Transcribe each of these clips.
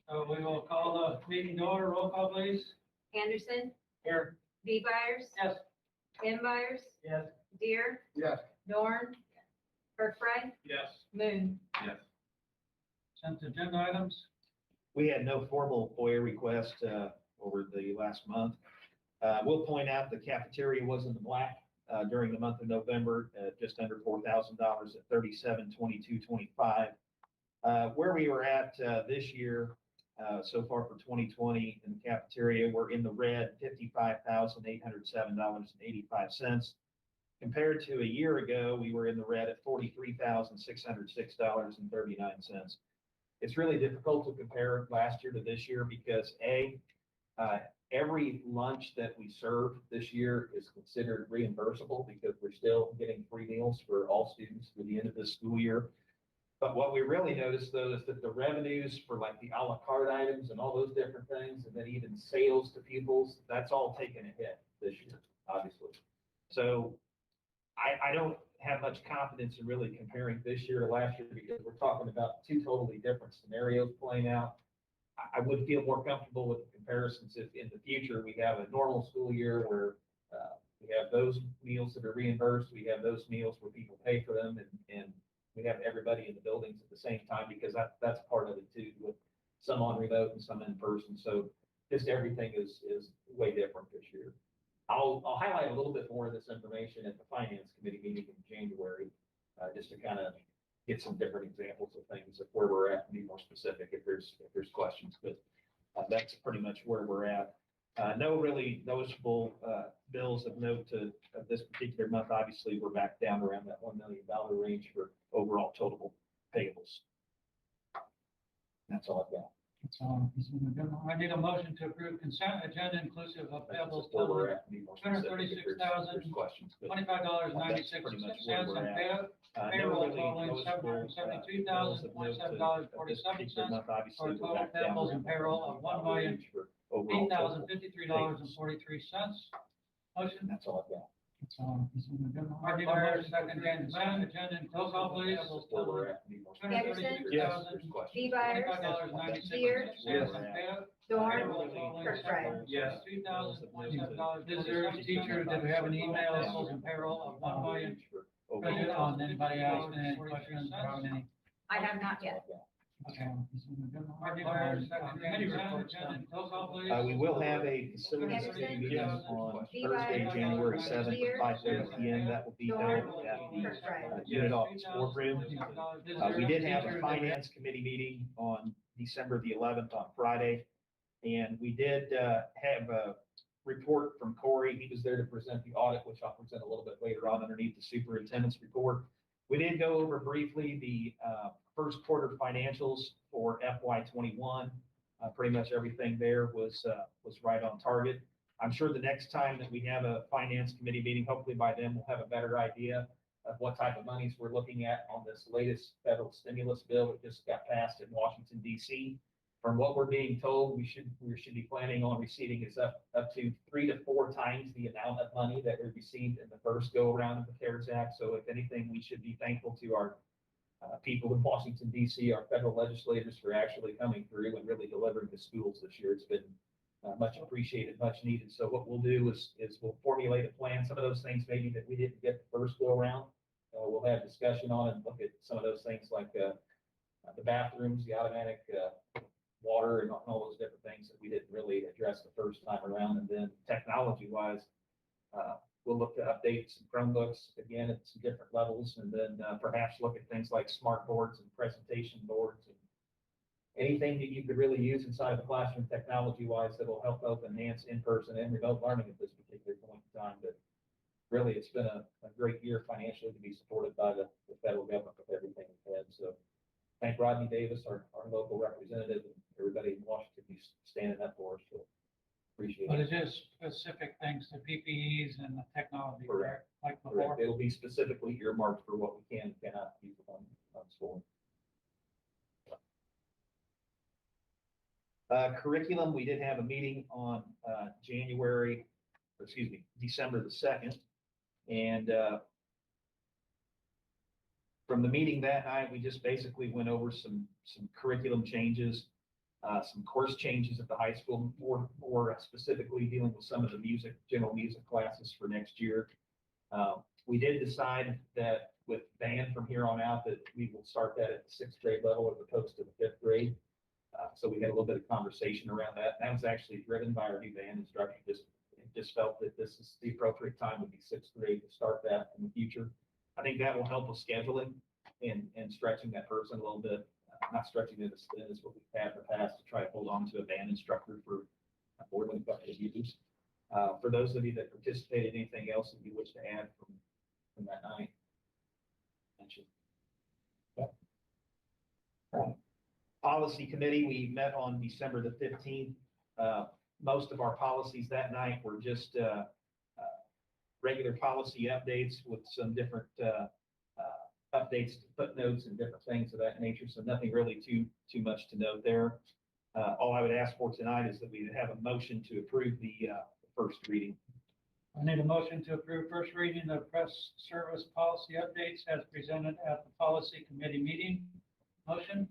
So we will call the meeting to order. Roll call, please. Anderson, Here. V. Byers, Yes. M. Byers, Yes. Deere, Yes. Dorn, Herford, Yes. Moon. Yes. Consent agenda items. We had no formal FOIA request over the last month. We'll point out the cafeteria was in the black during the month of November, just under $4,000 at $37,2225. Where we were at this year, so far for 2020 in the cafeteria, we're in the red, $55,807.85. Compared to a year ago, we were in the red at $43,606.39. It's really difficult to compare last year to this year because every lunch that we serve this year is considered reimbursable because we're still getting free meals for all students through the end of this school year. But what we really noticed though is that the revenues for like the a la carte items and all those different things, and then even sales to pupils, that's all taken a hit this year, obviously. So I don't have much confidence in really comparing this year to last year because we're talking about two totally different scenarios playing out. I would feel more comfortable with the comparisons if in the future we have a normal school year where we have those meals that are reimbursed, we have those meals where people pay for them, and we have everybody in the buildings at the same time because that's part of it too, with some on remote and some in person. So just everything is way different this year. I'll highlight a little bit more of this information at the Finance Committee meeting in January, just to kind of get some different examples of things of where we're at and be more specific if there's questions. But that's pretty much where we're at. No really noticeable bills of note of this particular month. Obviously, we're back down around that $1 million range for overall total payables. That's all I've got. I need a motion to approve consent agenda inclusive of payables totaling $236,025.96 and payroll totaling $772,027.47 for total payables and payroll of $1,008,053.43. Motion. That's all I've got. I need a motion to approve consent agenda inclusive of payables totaling Anderson, $236,025.96 V. Byers, Deere, Dorn, Herford. Yes. Visitors, teachers, did we have an email and payroll of $1 million? On anybody else, any questions about any? I have not yet. Okay. We will have a facilities committee meeting on Thursday, January 7th at 5:30 p.m. That will be held at the unit office boardroom. We did have a finance committee meeting on December the 11th on Friday. And we did have a report from Corey. He was there to present the audit, which I'll present a little bit later on underneath the superintendent's report. We did go over briefly the first quarter financials for FY21. Pretty much everything there was right on target. I'm sure the next time that we have a finance committee meeting, hopefully by then we'll have a better idea of what type of monies we're looking at on this latest federal stimulus bill that just got passed in Washington, D.C. From what we're being told, we should be planning on receiving is up to 3 to 4 times the amount of money that we received in the first go around of the CARES Act. So if anything, we should be thankful to our people in Washington, D.C., our federal legislators for actually coming through and really delivering to schools this year. It's been much appreciated, much needed. So what we'll do is we'll formulate a plan. Some of those things maybe that we didn't get the first go around, we'll have discussion on and look at some of those things like the bathrooms, the automatic water and all those different things that we didn't really address the first time around. And then technology wise, we'll look to update some Chromebooks again at some different levels, and then perhaps look at things like smart boards and presentation boards and anything that you could really use inside the classroom technology wise that will help enhance in-person and remote learning at this particular point in time. But really, it's been a great year financially to be supported by the federal government with everything we've had. So thank Rodney Davis, our local representative, and everybody in Washington who's standing up for us. So appreciate But it. it is specific things to PPEs and the technology, Correct. like before. Correct. It'll be specifically earmarked for what we can and cannot use on school. Curriculum, we did have a meeting on December the 2nd. And from the meeting that night, we just basically went over some curriculum changes. some course changes at the high school for specifically dealing with some of the general music classes for next year. We did decide that with band from here on out, that we will start that at the sixth grade level as opposed to the fifth grade. So we had a little bit of conversation around that. That was actually driven by our new band instructor. Just felt that this is the appropriate time would be sixth grade to start that in the future. I think that will help with scheduling and stretching that person a little bit. Not stretching it as thin as what we've had in the past to try to hold on to a band instructor for more than a couple of years. For those of you that participated, anything else that you wish to add from that night? Policy committee, we met on December the 15th. Most of our policies that night were just regular policy updates with some different updates, footnotes, and different things of that nature. So nothing really too much to note there. All I would ask for tonight is that we have a motion to approve the first reading. I need a motion to approve first reading of press service policy updates as presented at the policy committee meeting. Motion.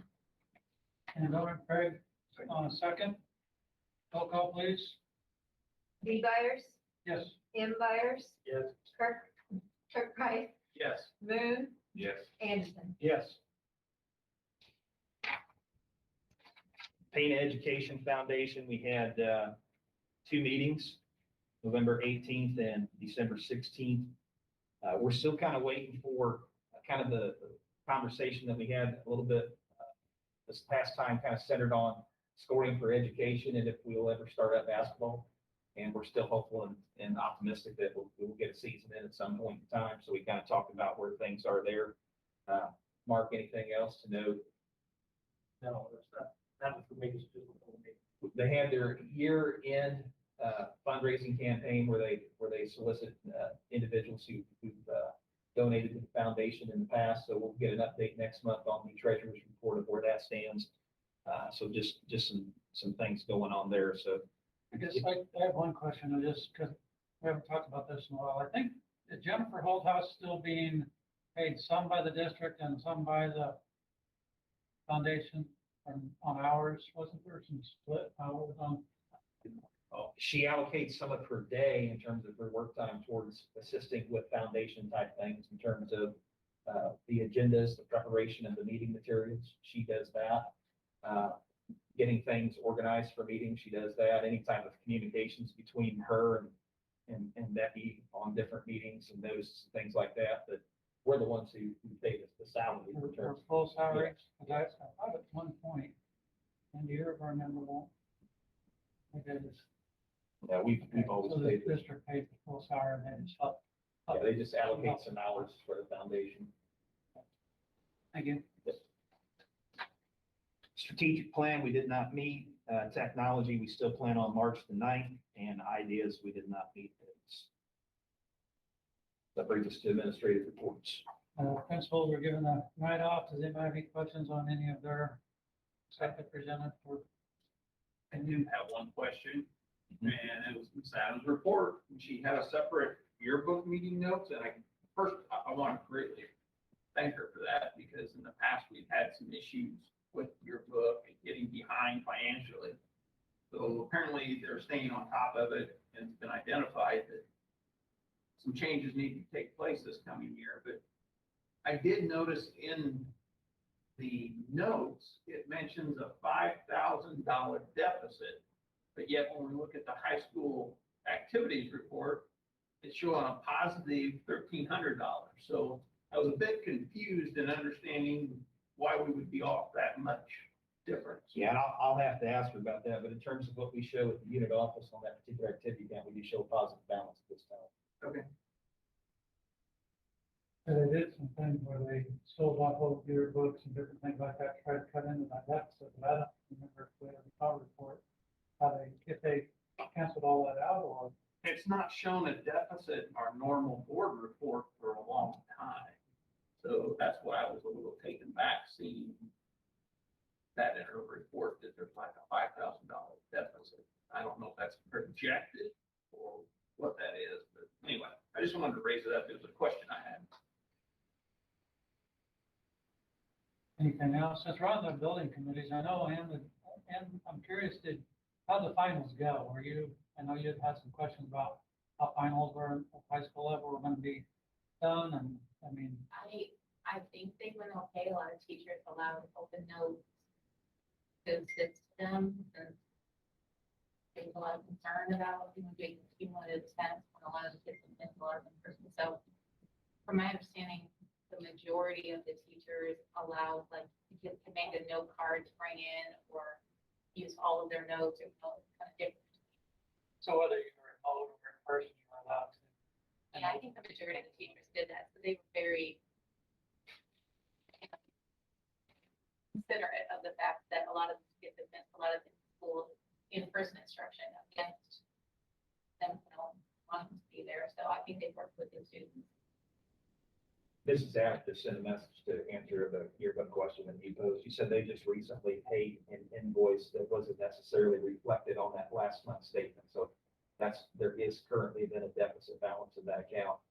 And over Craig on a second. Roll call, please. B. Byers, Yes. M. Byers, Yes. Kirkbride, Yes. Moon, Yes. Anderson. Yes. Pana Education Foundation, we had 2 meetings, November 18th and December 16th. We're still kind of waiting for kind of the conversation that we had a little bit this past time, kind of centered on scoring for education and if we will ever start up basketball. And we're still hopeful and optimistic that we'll get a season in at some point in time. So we kind of talked about where things are there. Mark, anything else to note? No, that was the biggest. They had their year-end fundraising campaign where they solicit individuals who've donated to the foundation in the past. So we'll get an update next month on the treasurer's report of where that stands. So just some things going on there. So I guess I have one question, just because we haven't talked about this in a while. I think, is Jennifer Holthouse still being paid some by the district and some by the foundation on hours? Wasn't there some split hours on? she allocates some of her day in terms of her work time towards assisting with foundation type things in terms of the agendas, the preparation of the meeting materials. She does that. Getting things organized for meetings, she does that. Any type of communications between her and Becky on different meetings and those things like that, but we're the ones who pay the salary. Her full salary? Because I thought at one point, and do you ever remember that? Maybe I just. Yeah, we've always So the paid. district paid the full salary and then it's up. Yeah, they just allocate some hours for the foundation. Thank you. Strategic plan, we did not meet. Technology, we still plan on March the 9th, and ideas, we did not meet. That brings us to administrative reports. Principals were given a night off. Does anybody have any questions on any of their stuff that presented for? I do have one question, and it was Ms. Adams' report. She had a separate yearbook meeting notes, and I want to greatly thank her for that, because in the past, we've had some issues with yearbook and getting behind financially. So apparently, they're staying on top of it, and it's been identified that some changes need to take place this coming year. But I did notice in the notes, it mentions a $5,000 deficit, but yet when we look at the high school activities report, it's showing a positive $1,300. So I was a bit confused in understanding why we would be off that much difference. Yeah, and I'll have to ask her about that, but in terms of what we show at the unit office on that particular activity account, we do show a positive balance at this time. Okay. And they did some things where they sold off old yearbooks and different things like that, tried to cut into my deficit, but I don't remember if we had a power report, if they canceled all that out or. It's not shown a deficit in our normal board report for a long time. So that's why I was a little taken back seeing that in her report that there's like a $5,000 deficit. I don't know if that's projected or what that is, but anyway, I just wanted to raise it up. It was a question I had. Anything else? Since we're on the building committees, I know Ann I'm curious, how'd the finals go? I know you'd had some questions about how finals were at high school level were gonna be done, and, I mean, I think they went okay. A lot of teachers allowed open notes to assist them, and there's a lot of concern about, doing cumulative tests when a lot of the kids have been a lot of in person. So from my understanding, the majority of the teachers allowed, like, the kids to make a note card to bring in or use all of their notes or kind of different. so whether you were remote or in person, you were allowed to. And I think the majority of the teachers did that, so they were very considerate of the fact that a lot of kids have missed a lot of school in-person instruction against them, wanting to be there. So I think they worked with the students. Mrs. Ash just sent a message to answer the yearbook question that you posed. You said they just recently paid an invoice that wasn't necessarily reflected on that last month's statement. So there is currently been a deficit balance in that account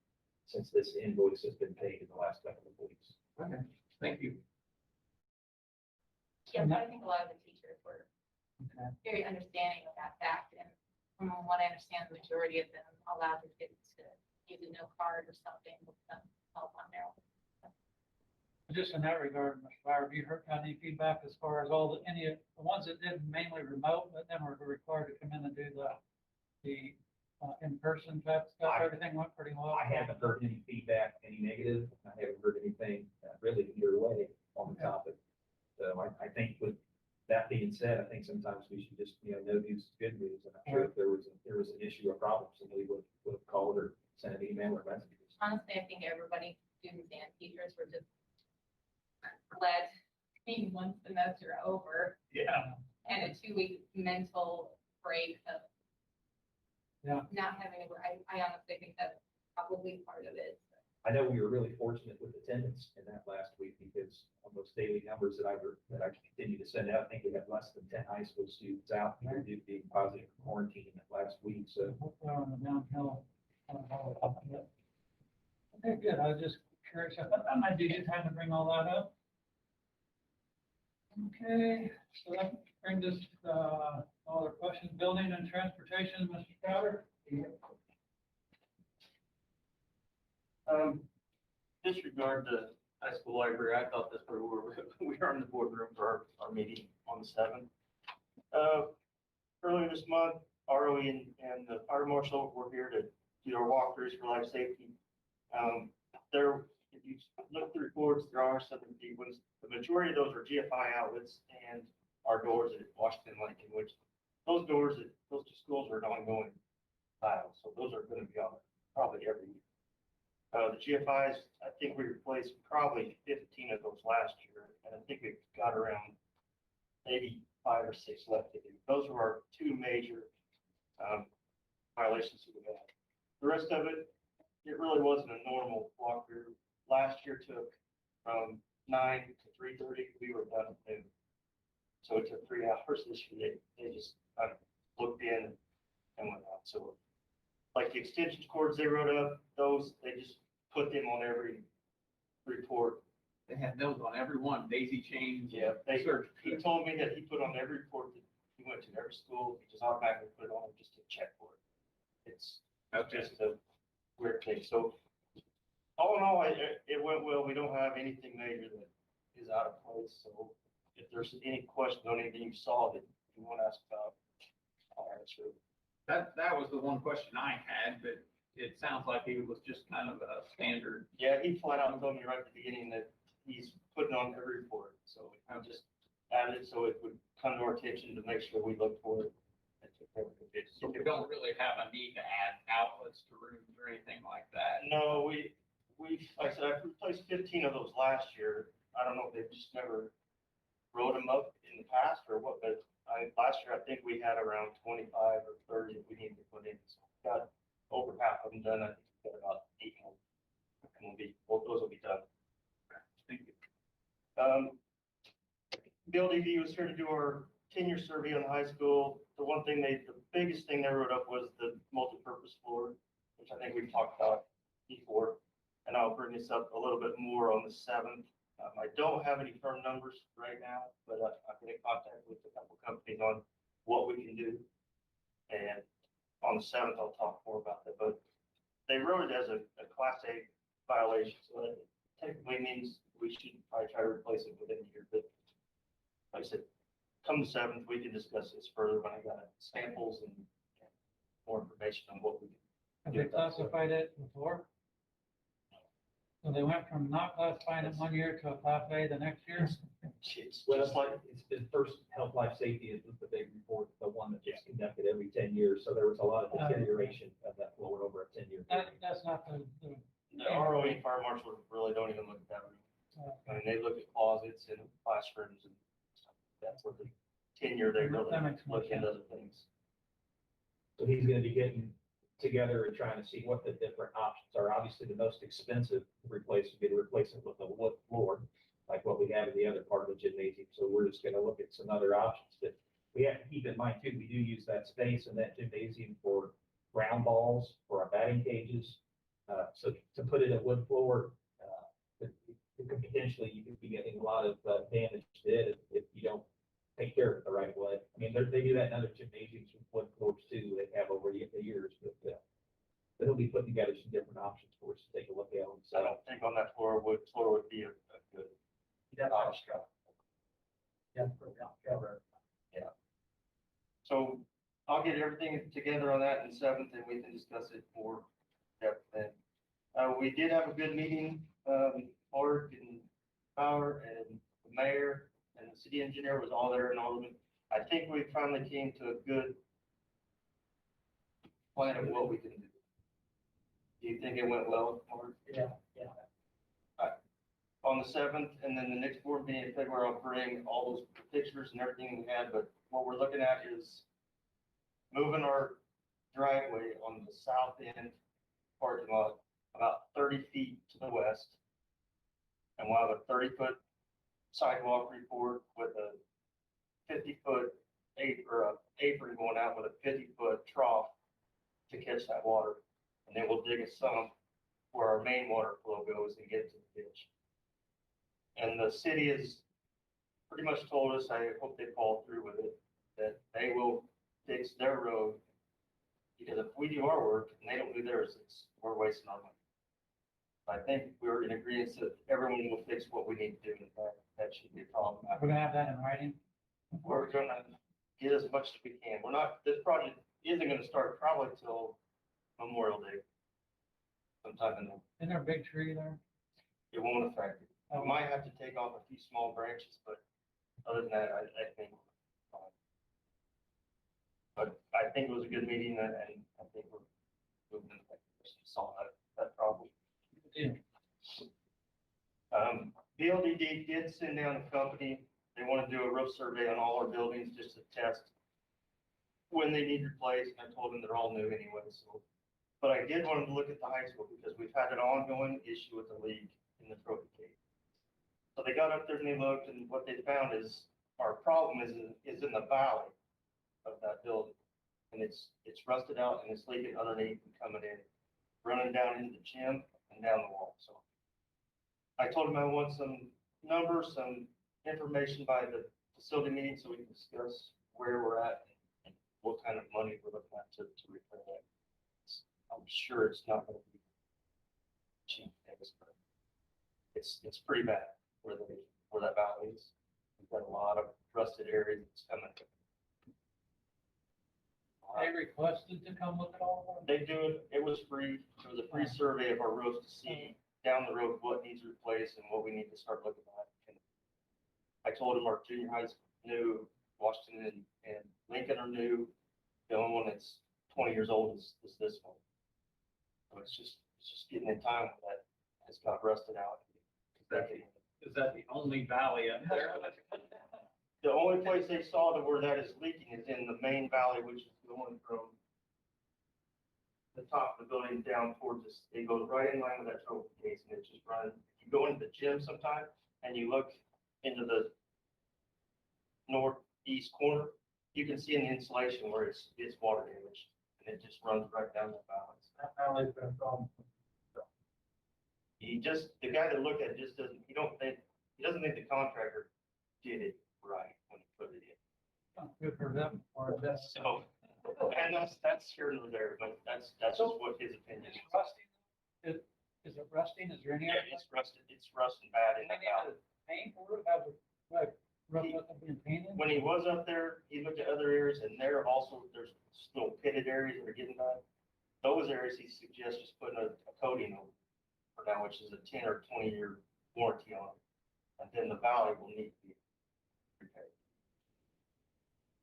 since this invoice has been paid in the last couple of weeks. Okay, thank you. Yeah, but I think a lot of the teachers were Okay. very understanding of that fact. And from what I understand, the majority of them allowed the kids to use a note card or something with some help on their own. Just in that regard, Mr. Bauer, have you heard any feedback as far as the ones that did mainly remote, but then were required to come in and do the in-person type stuff? Everything went pretty well. I haven't heard any feedback, any negative. I haven't heard anything really either way on the topic. So I think with that being said, I think sometimes we should just, no news is good news. And I'm sure if there was an issue or problem, somebody would have called or sent an email or messages. Honestly, I think everybody, students and teachers, were just glad maybe once the notes are over Yeah. and a 2-week mental break of Yeah. not having to, I honestly think that's probably part of it. I know we were really fortunate with attendance in that last week because on those daily numbers that I continue to send out, I think we had less than 10 high school students out here due to being positive for quarantine that last week. So Hopefully on the downhill. Okay, good. I was just curious. I thought that might be a good time to bring all that up. Okay, so that brings us, all our questions, building and transportation, Mr. Crowder. Disregard the high school library, I thought this were, we are in the boardroom for our meeting on the 7th. Earlier this month, ROE and the fire marshal were here to do our walkthroughs for life safety. If you look at the reports, there are some big ones. The majority of those are GFI outlets and our doors at Washington Lincoln, which those doors at those two schools are ongoing tile. So those are going to be on probably every year. The GFIs, I think we replaced probably 15 of those last year, and I think we've got around maybe 5 or 6 left to do. Those are our two major violations that we had. The rest of it, it really wasn't a normal walkthrough. Last year took from 9 to 3:30. We were done at noon. So it took 3 hours this year. They just kind of looked in and went out. So like the extension cords they wrote up, those, they just put them on every report. They had those on every one, daisy chains. Yeah, they, Search. he told me that he put on every report that he went to every school, he just automatically put it on just to check for it. It's just a weird thing. So all in all, it went well. We don't have anything major that is out of place. So if there's any question on anything you saw that you want to ask about, I'll answer. That was the one question I had, but it sounds like it was just kind of a standard. Yeah, he flat out told me right at the beginning that he's putting on every report. So I just added it so it would come to our attention to make sure we look for it. So we don't really have a need to add outlets to rooms or anything like that. No, like I said, I replaced 15 of those last year. I don't know if they've just never wrote them up in the past or what, but last year, I think we had around 25 or 30 that we needed to put in. So we got over half of them done. I think we've got about 8 more. And those will be done. Thank you. BLDV was here to do our 10-year survey on the high school. The biggest thing they wrote up was the multi-purpose floor, which I think we've talked about before. And I'll bring this up a little bit more on the 7th. I don't have any firm numbers right now, but I've been in contact with a couple companies on what we can do. And on the 7th, I'll talk more about that, but they wrote it as a Class A violation, so that technically means we should probably try to replace it within a year, but like I said, come the 7th, we can discuss this further when I got samples and more information on what we can. Have they classified it before? So they went from not classifying it 1 year to a class A the next year? It's Well, just like, it's the first health, life, safety is the big report, the one that gets conducted every 10 years. So there was a lot of deterioration of that floor over a 10-year period. That's not the, the ROE fire marshal really don't even look at that room. I mean, they look at closets and classrooms and stuff. That's what the 10-year, they really That makes more look into other things. So he's gonna be getting together and trying to see what the different options are. Obviously, the most expensive replacement would be to replace it with a wood floor, like what we have in the other part of the gymnasium. So we're just gonna look at some other options. But we have to keep in mind too, we do use that space in that gymnasium for ground balls, for our batting cages. So to put it at wood floor, it could potentially, you could be getting a lot of damage to it if you don't take care of it the right way. I mean, they do that in other gymnasiums with wood floors too. They have over the years, but he'll be putting together some different options for us to take a look at. So I don't think on that floor would be a good option. Yeah. So I'll get everything together on that in 7th and we can discuss it more depth then. We did have a good meeting, Mark and Bauer and the mayor and the city engineer was all there and all of them. I think we finally came to a good plan of what we can do. Do you think it went well, Mark? Yeah. On the 7th, and then the next board meeting in February, I'll bring all those pictures and everything we had, but what we're looking at is moving our driveway on the south end parking lot about 30 feet to the west. And we'll have a 30-foot sidewalk report with a 50-foot apron going out with a 50-foot trough to catch that water. And then we'll dig a sump where our main water flow goes and get to the ditch. And the city has pretty much told us, I hope they follow through with it, that they will fix their road. Because if we do our work and they don't do theirs, we're wasting our money. I think we're in agreement that everyone will fix what we need to do. In fact, that shouldn't be a problem. we're gonna have that in writing. We're gonna get as much as we can. This project isn't gonna start probably till Memorial Day. Sometime in there. Isn't there a big tree there? It won't affect it. I might have to take off a few small branches, but other than that, I think. But I think it was a good meeting and I think we're moving in the right direction to solve that problem. Yeah. BLDD did send down a company. They want to do a roof survey on all our buildings just to test when they need replaced. I told them they're all new anyway, so. But I did want them to look at the high school because we've had an ongoing issue with the league in the trophy cave. So they got up there and they looked, and what they found is our problem is in the valley of that building. And it's rusted out and it's leaking underneath and coming in, running down into the gym and down the wall. So I told them I want some numbers, some information by the facility meeting so we can discuss where we're at and what kind of money we're looking at to repair that. I'm sure it's not going to be cheap, but it's pretty bad where that valley is. We've got a lot of rusted areas that's coming. They requested to come look at all of them? They do it. It was free. It was a free survey of our roofs to see down the road what needs replaced and what we need to start looking at. And I told them our junior high's new, Washington and Lincoln are new. The only one that's 20 years old is this one. So it's just getting in time that has got rusted out. Is that the only valley up there? The only place they saw that where that is leaking is in the main valley, which is going from the top of the building down towards this. It goes right in line with that trophy case and it's just running. If you go into the gym sometime and you look into the northeast corner, you can see in the insulation where it's water damage and it just runs right down the valley. That valley's been a problem. The guy that looked at it just doesn't, he he doesn't think the contractor did it right when he put it in. Good for them, or that's. So, and that's here nor there, but that's just what his opinion It's is. rusting. Is it rusting? Is there any? Yeah, it's rusting bad in the Any valve. other paint or have it, like, rough up being painted? When he was up there, he looked at other areas, and there also, there's still pitted areas that are getting bad. Those areas, he suggests just putting a coating over for now, which is a 10 or 20-year warranty on it. And then the valley will need to be repaired.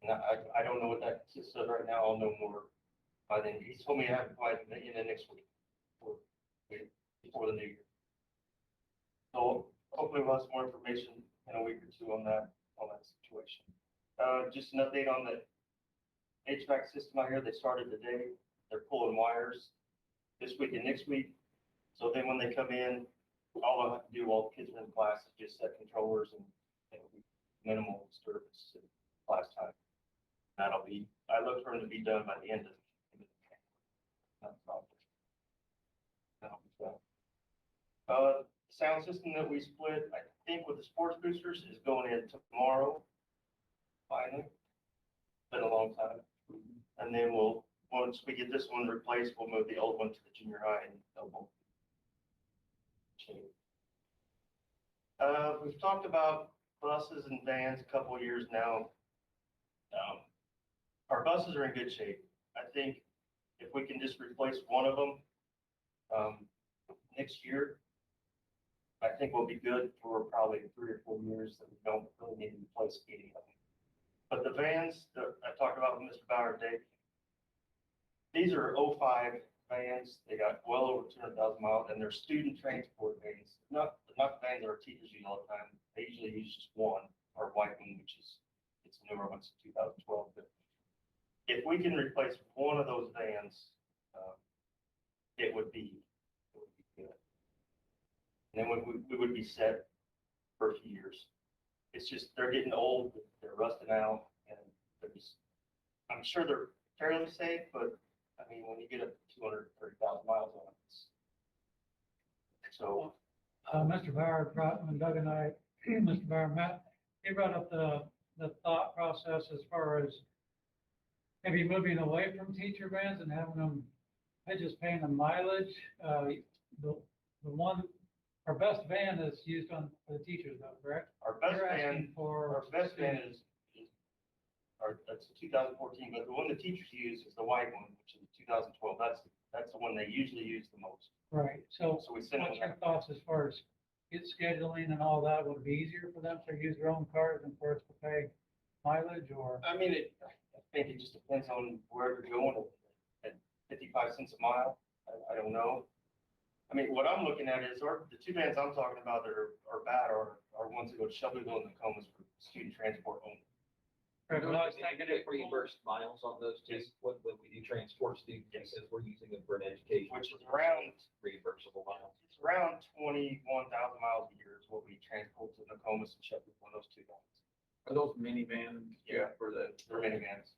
And I don't know what that consists of right now. I'll know more by then. He told me I have to buy it in the next week before the new year. So hopefully we'll have some more information in a week or two on that situation. Just an update on the HVAC system out here. They started today. They're pulling wires this week and next week. So then when they come in, all they'll have to do while the kids are in class is just set controllers and it'll be minimal disturbance to class time. That'll be, I look for them to be done by the end of the project. That'll be done. Sound system that we split, I think with the sports boosters, is going in tomorrow. Finally. Been a long time. And then once we get this one replaced, we'll move the old one to the junior high and double. We've talked about buses and vans a couple of years now. Our buses are in good shape. I think if we can just replace one of them next year, I think we'll be good for probably 3 or 4 years that we don't really need to replace any of them. But the vans that I talked about with Mr. Bauer today, these are 05 vans. They got well over 200,000 miles, and they're student transport vans. Not vans that our teachers use all the time. They usually use just one, our white one, which is, it's a newer one, it's 2012. But if we can replace one of those vans, it would be good. And then we would be set for a few years. It's just, they're getting old, they're rusting out, and they're just, I'm sure they're fairly safe, but I mean, when you get up to 230,000 miles on it, so. Mr. Bauer brought, when Doug and I, Mr. Bauer met, he brought up the thought process as far as maybe moving away from teacher vans and having them, just paying them mileage. The one, our best van is used on for the teachers though, correct? Our best You're van, asking for. is that's a 2014, but the one the teachers use is the white one, which is 2012. That's the one they usually use the most. Right, so So we send what's them. your thoughts as far as get scheduling and all that? Would it be easier for them to use their own cars than for us to pay mileage or? I mean, I think it just depends on where you're going at 55 cents a mile. I don't know. I mean, what I'm looking at is, the two vans I'm talking about that are bad are ones that go to Shelbyville and Nokomis for student transport only. Right, but I was thinking Get it reimbursed miles on those two, Yes. when we do transport students, Yes. because we're using them for an education. Which is around, Reimbursable miles. it's around 21,000 miles a year is what we transport to Nokomis and Shelbyville on those two vans. Are those minivans? Yeah. For the. They're minivans.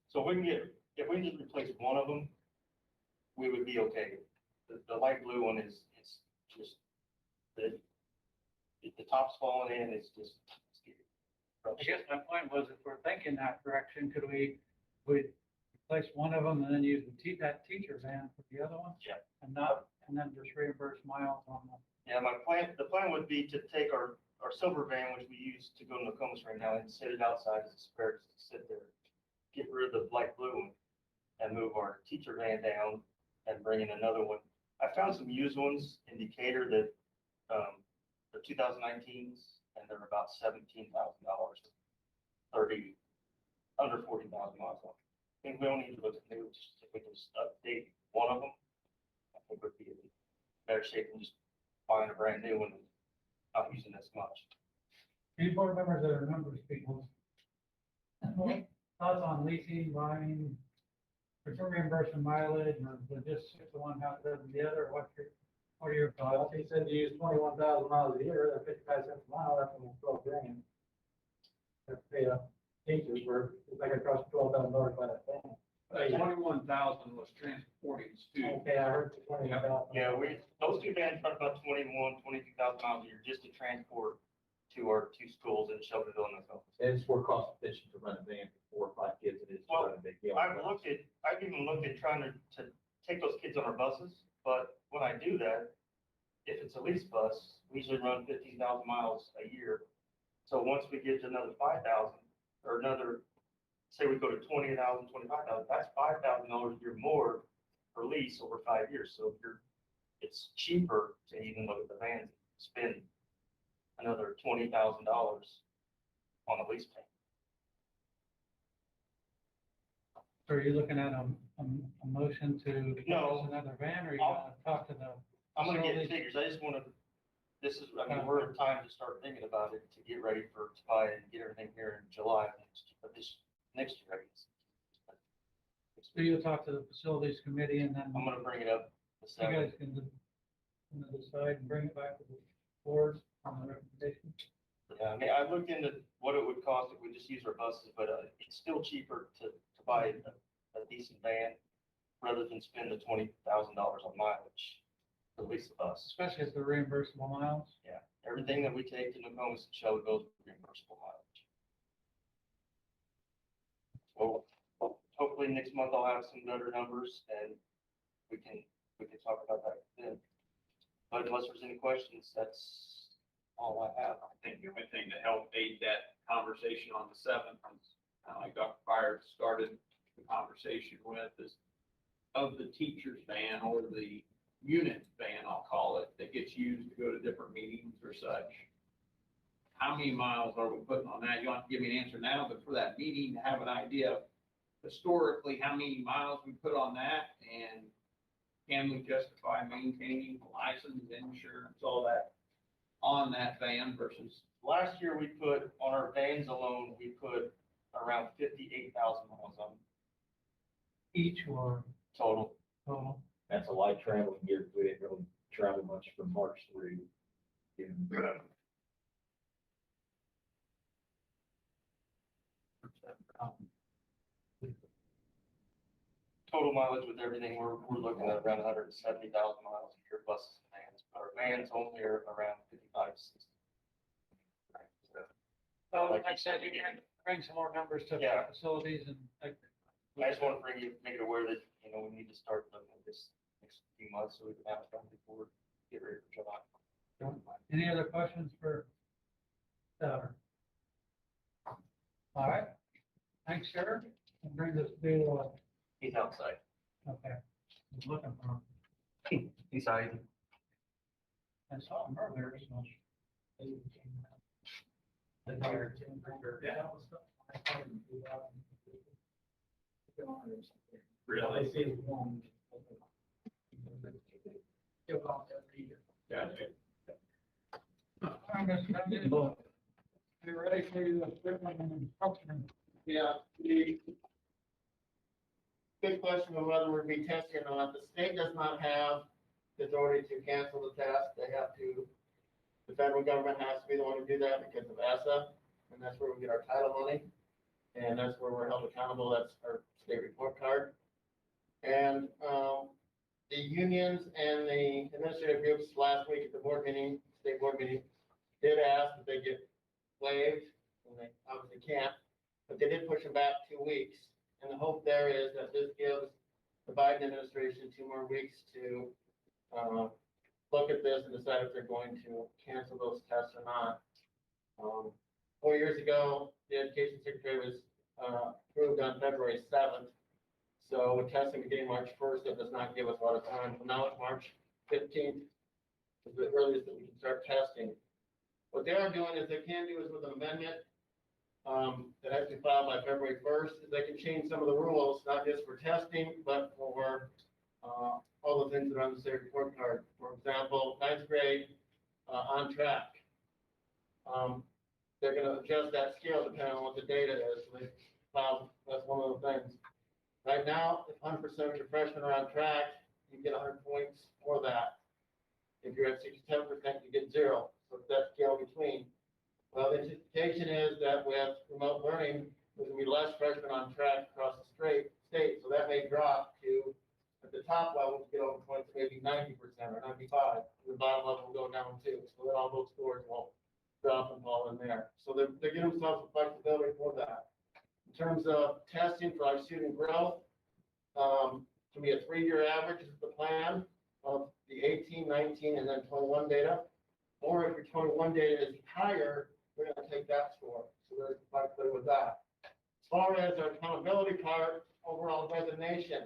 So if we can just replace one of them, we would be okay. The light blue one is just, the top's falling in, it's just. I guess my point was, if we're thinking that direction, could we replace one of them and then use that teacher van for the other one? Yeah. And then just reimburse miles on them? Yeah, the plan would be to take our silver van, which we use to go to Nokomis right now, and set it outside as a spare, to sit there, get rid of the light blue one, and move our teacher van down and bring in another one. I found some used ones in Decatur that, they're 2019s, and they're about $17,000, under 40,000 miles on. I think we don't need to look at new, just if we can just update one of them, I think would be in better shape than just buying a brand new one and not using this much. Any board members that are numbers people? Thoughts on leasing, buying, for some reimbursement mileage, or just stick to one house rather than the other, what are your thoughts? He said you use 21,000 miles a year, that's 55 cents a mile, that's almost 12 grand. That's pay a teacher for, it's like it costs $12,000 by that thing. 21,000 was transporting students. Okay, I heard the 20,000. Yeah, those two vans run about 22,000 miles a year just to transport to our two schools and shelter on themselves. And it's more cost efficient to run a van for 4 or 5 kids than it is to run a big yellow bus. I've even looked at trying to take those kids on our buses, but when I do that, if it's a lease bus, we usually run 15,000 miles a year. So once we get to another 5,000 or another, say we go to 20,000, 25,000, that's $5,000 a year more per lease over 5 years. So it's cheaper to even look at the vans, spend another $20,000 on the lease payment. So are you looking at a motion to No. purchase another van, or you gonna talk to the? I'm gonna get facilities? figures. I just wanna, we're in time to start thinking about it, to get ready to buy and get everything here in July of this next year, I guess. So you'll talk to the facilities committee, and then I'm gonna bring it up the you guys second. can decide and bring it back to the board on the recommendation. Yeah, I mean, I looked into what it would cost if we just use our buses, but it's still cheaper to buy a decent van rather than spend the $20,000 on mileage to lease a bus. Especially if they're reimbursable miles. Yeah, everything that we take to Nokomis and Shell goes with reimbursable mileage. Well, hopefully next month I'll have some better numbers and we can talk about that then. But unless there's any questions, that's all I have. I think the only thing to help aid that conversation on the 7th, like Dr. Fire started the conversation with, is of the teacher's van or the unit van, I'll call it, that gets used to go to different meetings or such. How many miles are we putting on that? You don't have to give me an answer now, but for that meeting, to have an idea historically, how many miles we put on that, and can we justify maintaining license, insurance, all that on that van versus? Last year we put, on our vans alone, we put around 58,000 miles on Each or total. total? That's a light traveling gear. We didn't really travel much from March through June. Total mileage with everything, we're looking at around 170,000 miles a year, buses and vans. Our vans only are around 55, 60. So like I said, you can bring some more numbers to the Yeah. facilities and. I just want to make it aware that, we need to start looking at this next few months so we can have it done before we get ready for July. Any other questions for Souter? All right, thanks, Sheriff. And bring this to, He's outside. okay. I'm looking for him. He's hiding. I saw him earlier, so. Really? Yeah. All right, Mr. Duncan. You ready for your equipment and instruction? Yeah, the big question of whether we'll be testing or not, the state does not have the authority to cancel the test. They have to, the federal government has to be the one to do that because of ASSA, and that's where we get our title money. And that's where we're held accountable. That's our state report card. And, the unions and the administrative groups last week at the board meeting, state board meeting, did ask that they get waived, and they obviously can't, but they did push them back 2 weeks. And the hope there is that this gives the Biden administration 2 more weeks to look at this and decide if they're going to cancel those tests or not. 4 years ago, the education secretary was approved on February 7th. So with testing beginning March 1st, it does not give us a lot of time. Now it's March 15th is the earliest that we can start testing. What they are doing is they can do is with an amendment that has to be filed by February 1st, is they can change some of the rules, not just for testing, but for all the things that are on the state report card. For example, 9th grade on track. They're going to adjust that scale depending on what the data is. So they filed, that's one of the things. Right now, if 100% of your freshmen are on track, you get 100 points for that. If you're at 67%, you get 0. So it's that scale between. Well, the anticipation is that with remote learning, there's going to be less freshmen on track across the state, so that may drop to, at the top level, to get over 20, to maybe 90% or 95. The bottom level will go down too, so that all those scores won't drop and fall in there. So they're giving themselves some flexibility for that. In terms of testing for like student growth, to be a 3-year average is the plan of the 18, 19, and then 21 data. Or if your 21 data is higher, we're gonna take that score. So there's flexibility with that. As far as our accountability part, overall designation,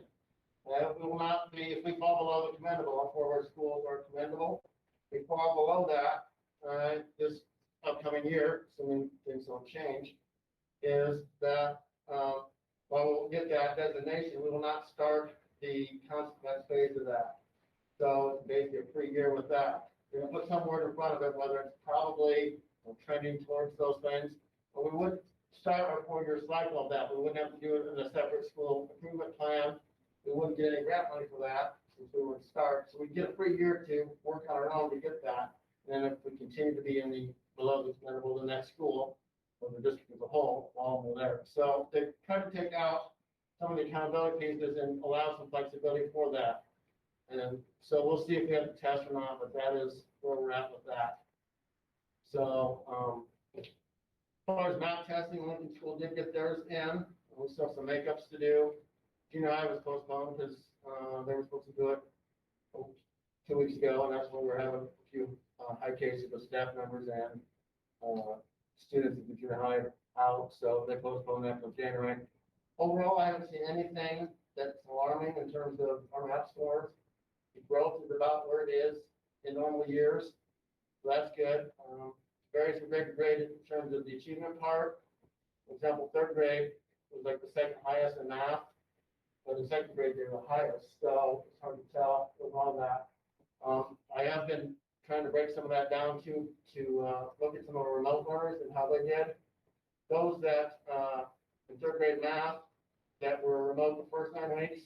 we will not be, if we fall below the commendable, all 4 of our schools are commendable. If we fall below that, this upcoming year, assuming things don't change, is that, while we'll get that designation, we will not start the consequence phase of that. So it's basically a free year with that. We're gonna put some word in front of it, whether it's probably trending towards those things, but we would start our 4-year cycle of that. We wouldn't have to do it in a separate school improvement plan. We wouldn't get any grant money for that since we would start. So we get a free year to work on our own to get that. And if we continue to be in the below the commendable the next school, or the district as a whole, all over there. So they try to take out some of the accountability pieces and allow some flexibility for that. And so we'll see if we have to test or not, but that is where we're at with that. So, as far as not testing, Lincoln School did get theirs in. We still have some makeups to do. Junior high was postponed because, they were supposed to do it 2 weeks ago, and that's when we were having a few, high cases with staff members and, students at the junior high out, so they postponed that till January. Overall, I haven't seen anything that's alarming in terms of our math scores. The growth is about where it is in normal years, so that's good. Varies from grade to grade in terms of the achievement part. For example, 3rd grade was like the 2nd highest in math, but in 2nd grade they were the highest, so it's hard to tell with all that. I have been trying to break some of that down to look at some of our remote learners and how they did. Those that, in 3rd grade math, that were remote the first 9 weeks,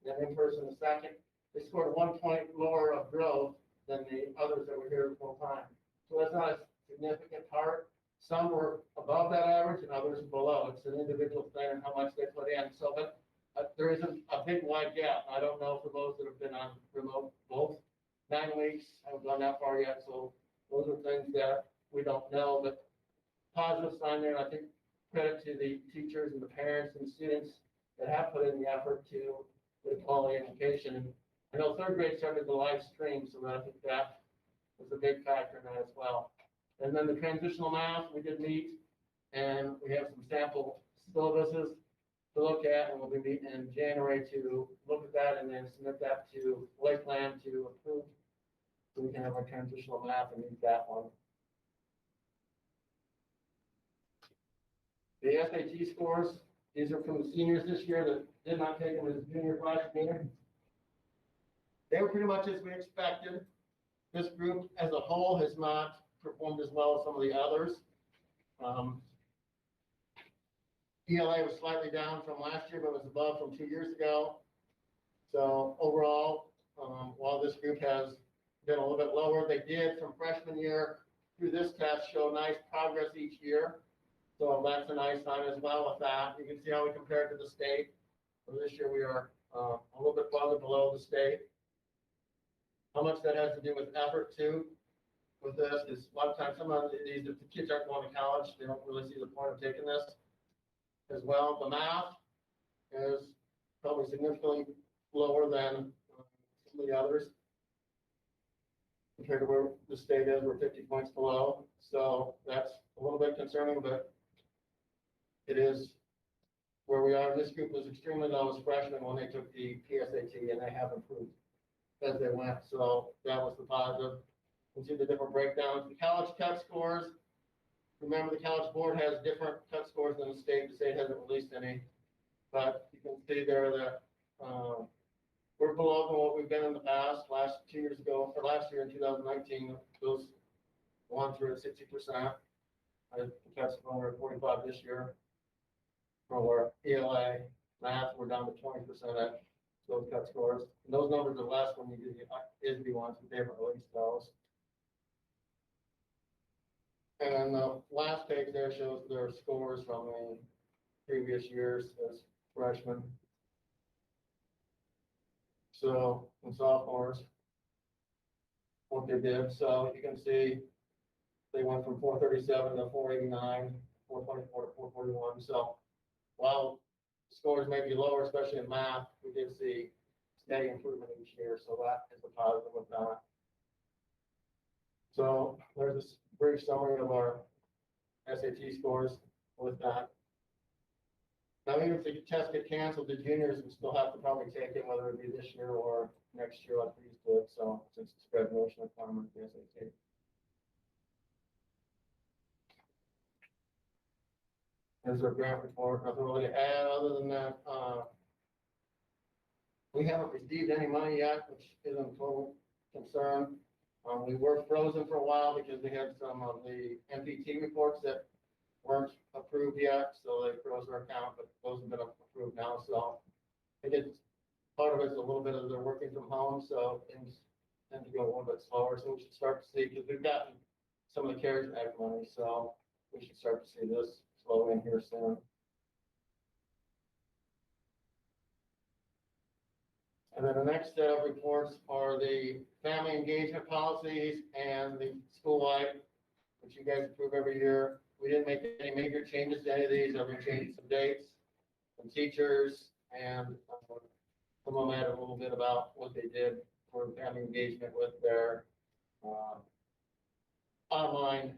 then in person the second, they scored 1 point lower of growth than the others that were here the full time. So that's not a significant part. Some were above that average and others below. It's an individual thing and how much they put in. So, but there isn't a big wide gap. I don't know for those that have been on remote both 9 weeks. I haven't gone that far yet. So those are things that we don't know, but positive sign there. I think credit to the teachers and the parents and students that have put in the effort to the quality education. And I know 3rd grade started the live stream, so I think that was a big factor in that as well. And then the transitional math, we did meet, and we have some sample syllabuses to look at, and we'll be meeting in January to look at that and then submit that to Lakeland to approve. So we can have our transitional math and meet that one. The SAT scores, these are from the seniors this year that did not take them as junior class meeting. They were pretty much as we expected. This group as a whole has not performed as well as some of the others. ELA was slightly down from last year, but was above from 2 years ago. So overall, while this group has been a little bit lower, they did from freshman year through this test show nice progress each year. So that's a nice sign as well with that. You can see how we compare to the state. So this year we are a little bit farther below the state. How much that has to do with effort too with this is a lot of times some of these, if the kids aren't going to college, they don't really see the point of taking this as well. The math is probably significantly lower than some of the others compared to where the state is. We're 50 points below. So that's a little bit concerning, but it is where we are. This group was extremely low as freshmen when they took the PSAT, and they have improved as they went. So that was the positive. We'll see the different breakdowns. The college cut scores. Remember, the College Board has different cut scores than the state. The state hasn't released any, but you can see there that we're below than what we've been in the past. Last 2 years ago, or last year in 2019, those ones were at 60%. The cut score were at 45 this year. For ELA math, we're down to 20% at those cut scores. And those numbers are less when you do the ISB ones, but they haven't released those. And then the last page there shows their scores from the previous years as freshmen. So, and sophomores, what they did, so you can see they went from 437 to 489, 424 to 441, so while scores may be lower, especially in math, we did see steady improvement each year, so that is a positive with that. So there's this brief summary of our SAT scores with that. Now, even if the test get canceled, the juniors would still have to probably take it, whether it be this year or next year like we used to, so since it's graduation requirement, the SAT. There's our grant report, nothing really to add other than that, we haven't received any money yet, which isn't a total concern. We were frozen for a while because we had some of the MPT reports that weren't approved yet, so they froze our account, but those have been approved now, so. I think part of it's a little bit of they're working from home, so things tend to go a little bit slower, so we should start to see, because we've gotten some of the CARES Act money, so we should start to see this slow in here soon. And then the next set of reports are the family engagement policies and the school-wide, which you guys approve every year. We didn't make any major changes to any of these. We changed some dates, some teachers, and some of them added a little bit about what they did for family engagement with their online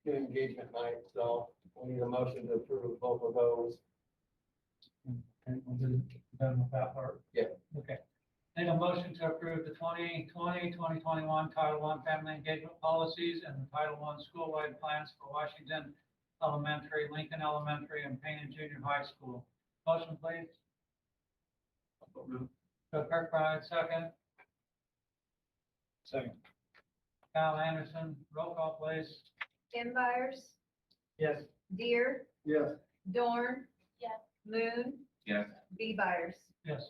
student engagement night. So we need a motion to approve both of those. Okay, we'll do done with that part. Yeah. Okay. Need a motion to approve the 2020-2021 Title I Family Engagement Policies and the Title I School-Wide Plans for Washington Elementary, Lincoln Elementary, and Payne Junior High School. Motion, please. So Kirkbride, second. Second. Kyle Anderson, roll call, please. Jim Byers, Yes. Deer, Yes. Dorn. Yes. Moon, Yes. B. Byers. Yes.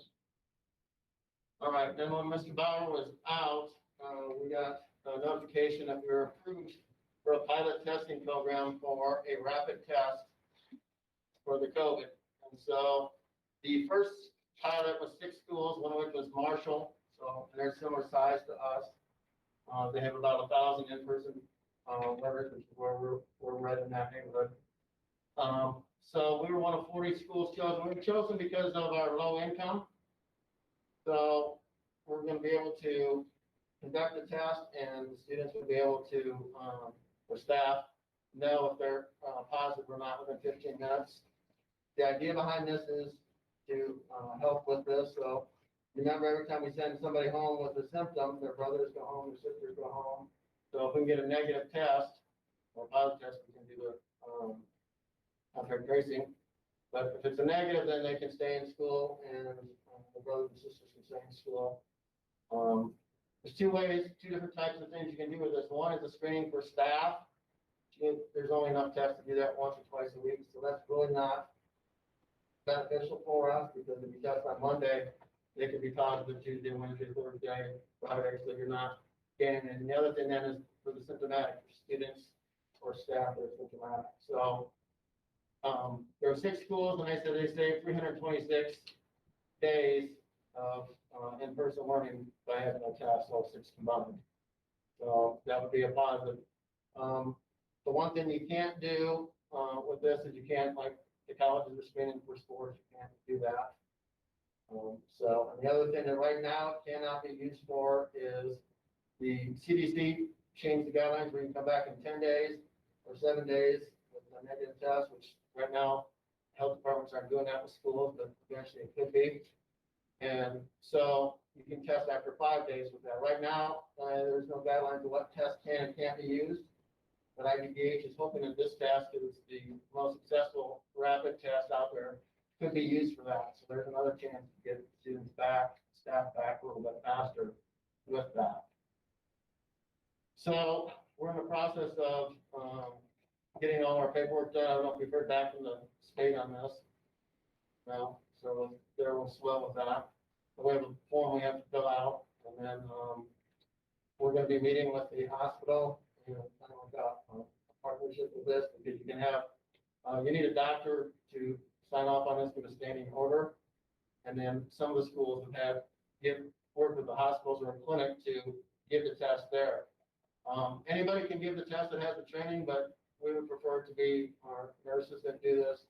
All right, then when Mr. Bauer was out, we got a notification that we were approved for a pilot testing program for a rapid test for the COVID. And so the first pilot was 6 schools, one of which was Marshall, so they're similar size to us. They have about 1,000 in-person learners, which is where we're right in that neighborhood. So we were one of 40 schools chosen. We were chosen because of our low income. So we're going to be able to conduct the test, and the students will be able to, or staff, know if they're positive or not within 15 minutes. The idea behind this is to help with this. So remember, every time we send somebody home with a symptom, their brothers go home, their sisters go home. So if we can get a negative test or a positive test, we can do the contact tracing. But if it's a negative, then they can stay in school, and the brothers and sisters can stay in school. There's 2 ways, 2 different types of things you can do with this. One is a screening for staff. There's only enough tests to do that once or twice a week, so that's really not beneficial for us, because if you test on Monday, they could be positive Tuesday, Wednesday, Thursday, Friday, so you're not getting it. And the other thing then is for the symptomatic, for students or staff that are symptomatic. So there were 6 schools, and they said they saved 326 days of in-person learning by having a test, all 6 combined. So that would be a positive. The one thing you can't do with this is you can't, like the colleges are screening for sports, you can't do that. So, and the other thing that right now it cannot be used for is the CDC changed the guidelines where you can come back in 10 days or 7 days with a negative test, which right now health departments aren't doing that with schools, but eventually it could be. And so you can test after 5 days with that. Right now, there's no guidelines of what tests can and can't be used. But IDPH is hoping that this test, because it's the most successful rapid test out there, could be used for that. So there's another chance to get students back, staff back a little bit faster with that. So we're in the process of getting all our paperwork done. I don't know if you've heard back from the state on this. No, so they're slow with that. But we have a form we have to fill out, and then we're going to be meeting with the hospital. You know, kind of got a partnership with this, because you can have, you need a doctor to sign off on this with a standing order. And then some of the schools have had work with the hospitals or clinic to give the test there. Anybody can give the test that has the training, but we would prefer it to be our nurses that do this,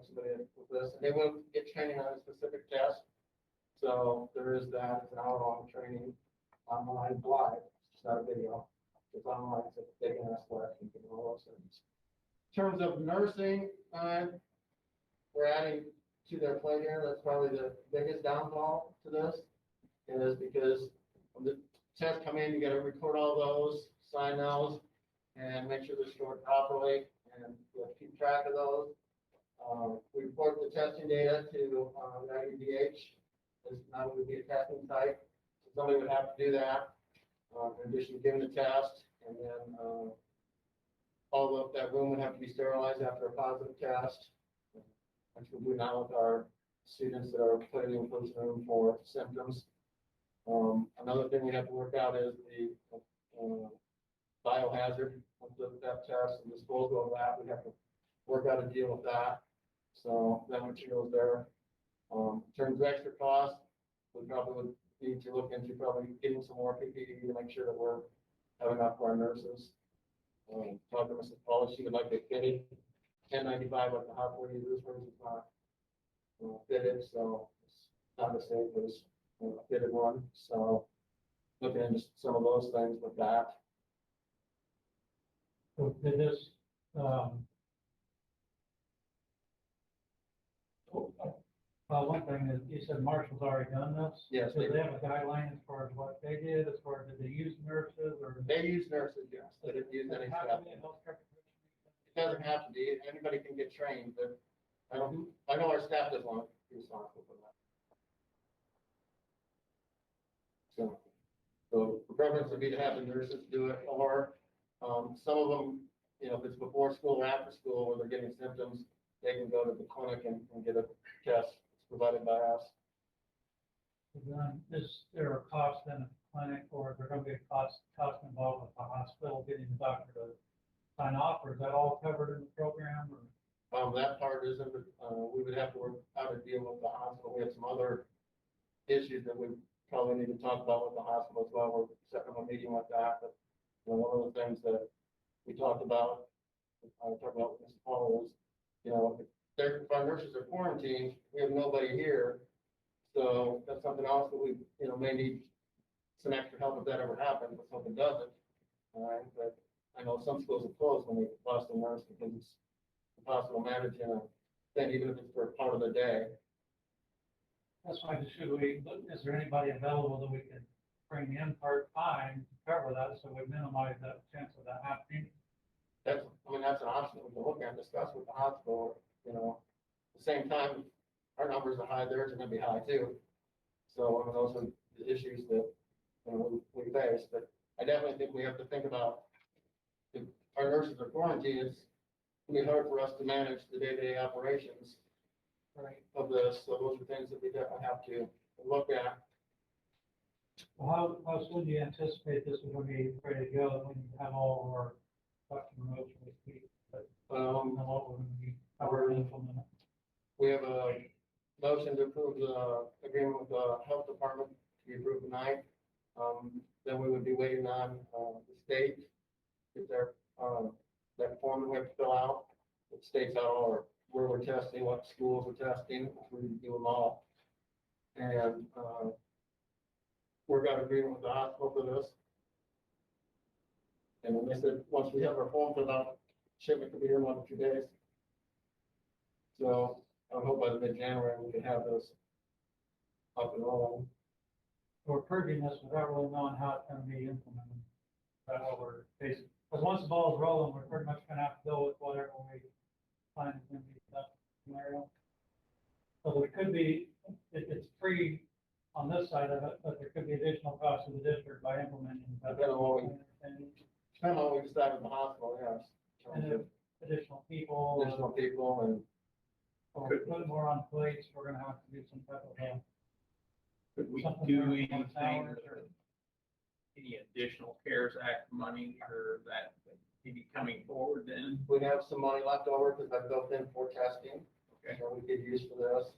somebody with this, and they will get training on a specific test. So there is that, it's an hour-long training online live, it's not a video, it's online, so they can ask questions and all those things. In terms of nursing, we're adding to their plate here, that's probably the biggest downfall to this, is because when the tests come in, you gotta record all those, sign those, and make sure they're stored properly, and you have to keep track of those. We report the testing data to, IUDH, it's not would be a testing site, so somebody would have to do that, in addition to giving the test, and then, all of that room would have to be sterilized after a positive test, which we do now with our students that are put in the inclusion room for symptoms. Another thing we have to work out is the, biohazard of that test and disposal of that. We have to work out a deal with that. So that material's there. In terms of extra cost, we probably would need to look into probably getting some more PPE to make sure that we're have enough for our nurses. Talk to Mrs. Paula, she would like to fit it 1095 like the hospital uses, whereas it's not fitted, so it's not the same as a fitted one. So looking into some of those things with that. So did this, one thing is, you said Marshall's already done this? Yes, Do they have a guideline as far as what they did, as far as did they use nurses or? They use nurses, yes, they didn't use any staff. It doesn't have to be, anybody can get trained, but I know our staff doesn't want to be responsible for that. So the preference would be to have the nurses do it, or, some of them, if it's before school or after school where they're getting symptoms, they can go to the clinic and get a test provided by us. Then is there a cost in a clinic, or is there gonna be a cost involved with the hospital getting the doctor to sign off, or is that all covered in the program, or? That part isn't, we would have to work out a deal with the hospital. We have some other issues that we probably need to talk about with the hospital as well. We're setting up a meeting with that, but, one of the things that we talked about, I talked about with Mr. Paul was, if our nurses are quarantined, we have nobody here. So that's something else that we, may need some extra help if that ever happens, but something doesn't. All right, but I know some schools have closed when they lost a nurse because it's impossible managing a thing, even if it's for a part of the day. That's why, is there anybody available that we could bring in part-time to cover that, so we minimize that chance of that happening? That's an option that we can look at and discuss with the hospital, at the same time, our numbers are high, theirs are gonna be high too. So, those are the issues that, we face, but I definitely think we have to think about if our nurses are quarantined, it's gonna be hard for us to manage the day-to-day operations of this, so those are things that we definitely have to look at. Well, how soon do you anticipate this is gonna be ready to go, when you have all of our document notes for this week? But, what we're gonna be, how we're gonna implement it? We have a motion to approve the agreement with the health department to be approved tonight. Then we would be waiting on, the state, get their, that form that we have to fill out. It states out all where we're testing, what schools we're testing, we do them all. And, we're got agreement with the hospital for this. And then they said, once we have our form filled out, shipment could be here in 1 or 2 days. So I hope by the mid-January we can have this up and rolling. We're purging this without really knowing how it's gonna be implemented. That's what we're facing. Because once the ball's rolling, we're pretty much gonna have to go with whatever we find is gonna be that scenario. So there could be, it's free on this side of it, but there could be additional costs to the district by implementing. that. Depending on what we- Depending on what we decide with the hospital, yes. In terms of Additional people. additional people and Or put more on plates, we're gonna have to do some type of, Could we something do more anything, hours or- any additional CARES Act money or that maybe coming forward then? we have some money left over because I've built in for testing. Okay. So we could use for this.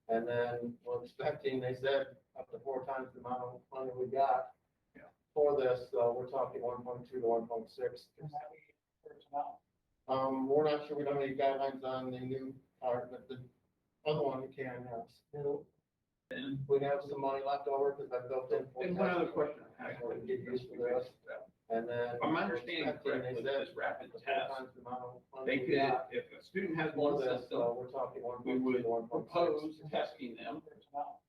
And then we're expecting, they said, up to 4 times the amount of money we got. Yeah. For this, so we're talking 1.2 to 1.6. Personnel. We're not sure, we don't have any guidelines on the new part, but the other one we can have. And, We have some money left over because I built in. and one other question I have. So we get used to this. And then. If I'm understanding correctly, with this rapid test, they could, if a student has For one this, system, we're talking 1.2 we would to 1.6. propose testing them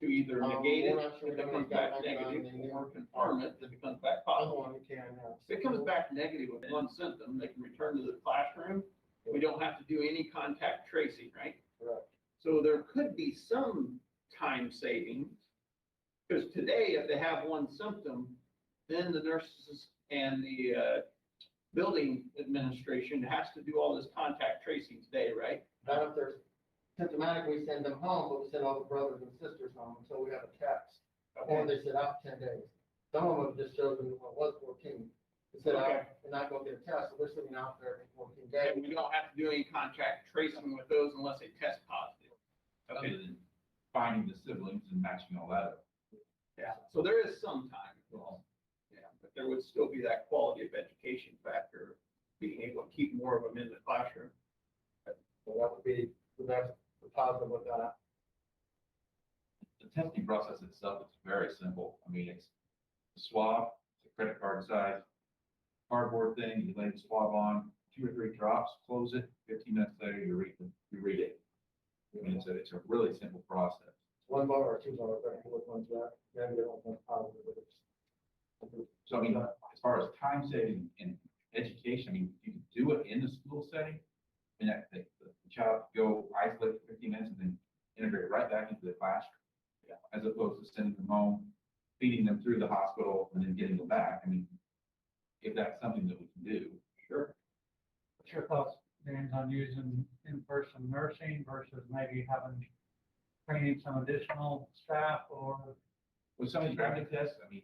to either negate it, if it comes back negative, or confirm it, if it comes back Other positive. one we can have. If it comes back negative with one symptom, they can return to the classroom. We don't have to do any contact tracing, right? Correct. So there could be some time savings. Because today, if they have one symptom, then the nurses and the building administration has to do all this contact tracing today, right? Not if they're symptomatic, we send them home, but we send all the brothers and sisters home until we have a test. Or they sit out 10 days. Some of them just showed them what was 14. They sit Okay. out and not go get a test, so they're sitting out there for 14 And days. we don't have to do any contact tracing with those unless they test positive. Other Okay, than finding the siblings and matching all that up. yeah, so there is some time involved. Yeah, but there would still be that quality of education factor, being able to keep more of them in the classroom. So that would be, so that's the positive with that. The testing process itself is very simple. I mean, it's a swab, it's a credit card size, cardboard thing, you lay the swab on, 2 or 3 drops, close it, 15 minutes later, you read it. I mean, it's a really simple process. 1 vote or 2 votes, which one's that? Maybe they don't want positive, but it's. So I mean, as far as time saving and education, I mean, you can do it in the school setting. And that, the child can go isolate for 15 minutes and then integrate right back into the classroom. Yeah. As opposed to sending them home, feeding them through the hospital and then getting them back. I mean, if that's something that we can do, sure. What's your thoughts, James, on using in-person nursing versus maybe having training some additional staff or? With some of these rapid tests, I mean,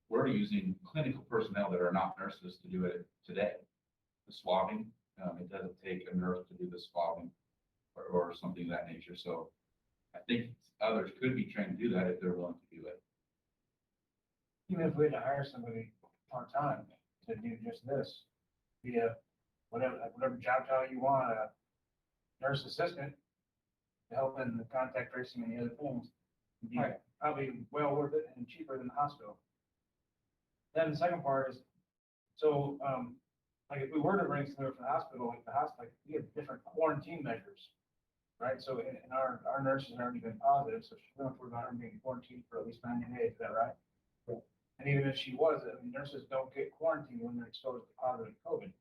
we're using clinical personnel that are not nurses to do it today. The swabbing, it doesn't take a nurse to do the swabbing or something of that nature. So I think others could be trained to do that if they're willing to do it. Even if we had to hire somebody part-time to do just this, be a, whatever job title you want, a nurse assistant to help in the contact tracing and the other things, would be Right. probably well worth it and cheaper than the hospital. Then the second part is, so, like if we were to bring somebody from the hospital, we have different quarantine measures, right? So and our nurses have already been positive, so she's going for being quarantined for at least 90 days, is that right? And even if she was, I mean, nurses don't get quarantined when they're exposed to positive COVID.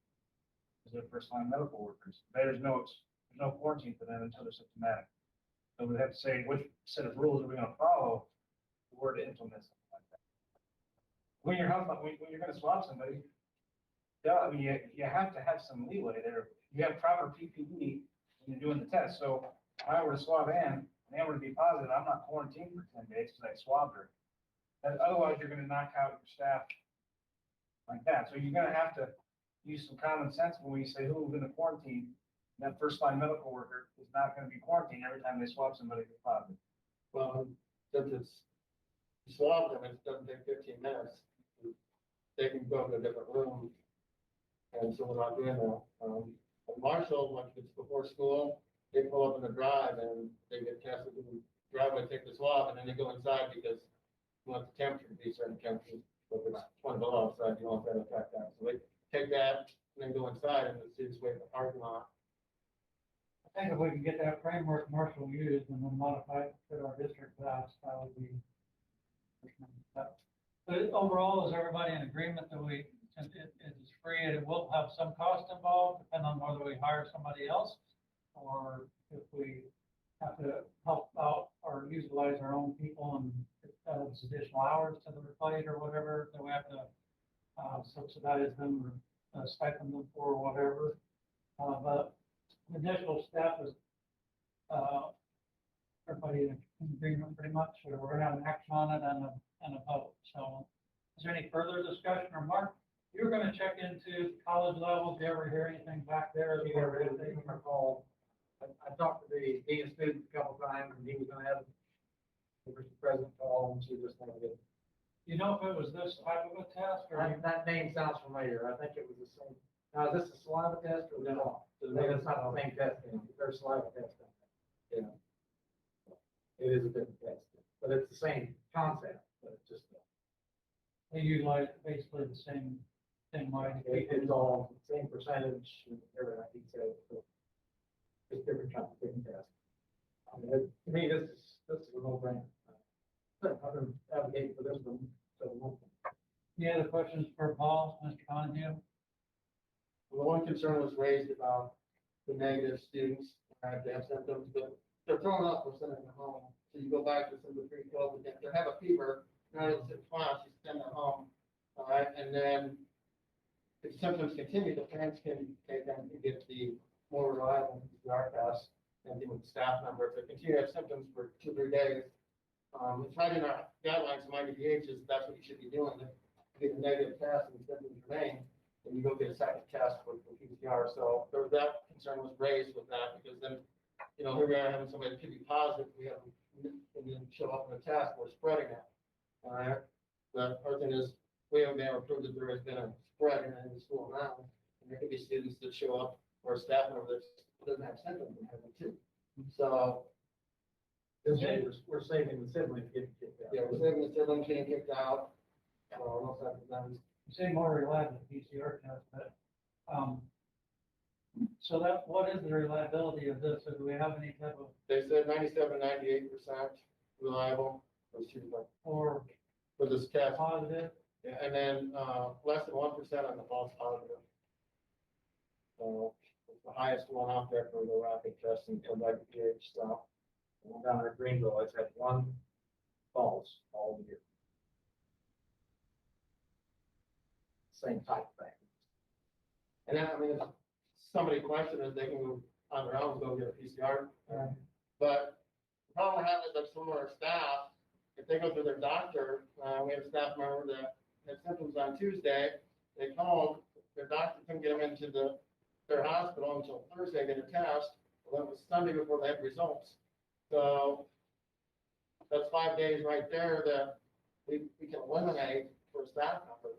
Because they're first-line medical workers. There's no quarantine for them until they're symptomatic. So we have to say, which set of rules are we gonna follow if we were to implement something like that? When you're gonna swab somebody, yeah, I mean, you have to have some leeway there. You have proper PPE when you're doing the test. So if I were to swab Ann, and Ann were to be positive, I'm not quarantined for 10 days because I swabbed her. And otherwise, you're gonna knock out your staff like that. So you're gonna have to use some common sense when we say, who we're gonna quarantine. That first-line medical worker is not gonna be quarantined every time they swab somebody with positive. Well, since it's swabbed and it doesn't take 15 minutes, they can go to a different room. And so we're not doing that. Marshall, like if it's before school, they pull up in the drive and they get tested in the driveway, take the swab, and then they go inside because you want the temperature to be a certain temperature. So if it's 20 below outside, you don't want that to affect that. So they take that and then go inside and the students wait in the parking lot. I think if we can get that framework Marshall used and then modify it to our district class, that would be. But overall, is everybody in agreement that it is free and it will have some cost involved, depending on whether we hire somebody else? Or if we have to help out or utilize our own people and it's additional hours to the plate or whatever, then we have to subsidize them or stipend them for whatever. But the additional staff is, everybody in agreement pretty much, or we're gonna have an action on it and a vote. So is there any further discussion? Or Mark, you were gonna check into college level. Did you ever hear anything back there? I talked to the dean of students a couple times, and he was gonna have Mr. President, call and see this thing again. You know if it was this type of a test or? That name sounds familiar. I think it was the same. Now, is this a saliva test or no? Maybe it's not the same test. There's saliva test. Yeah. It is a different test, but it's the same concept, but it's just. They utilize basically the same thing, like. It's all same percentage and everything like he said. So it's different kind of thing test. I mean, to me, this is a no-brainer. I've been advocating for this one. So, Any other questions for Paul, Mr. Conahue? Well, one concern was raised about the negative students, they have symptoms, but they're thrown up, we're sending them home. So you go back to some of the pre-COVID, if they have a fever, not in class, you send them home. All right, and then if symptoms continue, the parents can take them to get the more reliable PCR test and deal with the staff member. If they continue to have symptoms for 2 or 3 days, it's right in our guidelines from IDPH, that's what you should be doing, to get a negative test and symptoms remain. And you go get a second test for PCR. So there was that concern was raised with that, because then, you know, here we are having somebody that could be positive, we have, and then show up in the test, we're spreading it. All right, the other thing is, we haven't been able to prove that there has been a spread in the school now, and there could be students that show up, or a staff member that doesn't have symptoms and have them too. So, we're saving the siblings getting kicked out. yeah, we're saving the siblings getting kicked out. So, almost have them. You say more reliable PCR test, but, so that, what is the reliability of this? So do we have any type of, They said 97, 98% reliable, or for this test. positive? Yeah, and then, less than 1% on the false positive. So, it's the highest one out there for the rapid testing for IDPH stuff. Down there at Greenville, it's had one false all year. Same type of thing. And then, I mean, if somebody questions it, they can go on their own, go get a PCR. But the problem we have is that some of our staff, if they go through their doctor, we have a staff member that had symptoms on Tuesday, they called, their doctor couldn't get them into their hospital until Thursday, get a test. Well, that was Sunday before they had results. So that's 5 days right there that we can eliminate for a staff member.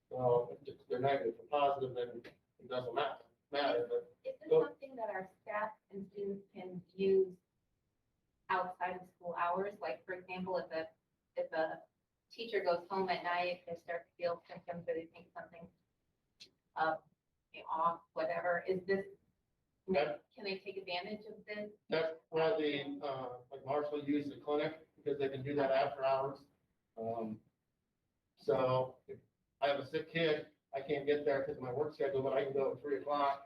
So if they're negative or positive, then it doesn't matter, but Is this Go- something that our staff and students can use outside of school hours? Like, for example, if a teacher goes home at night, they start to feel symptoms, or they think something off, whatever, is this, can they take advantage of this? that's why like Marshall used the clinic, because they can do that after hours. So if I have a sick kid, I can't get there because of my work schedule, but I can go at 3 o'clock.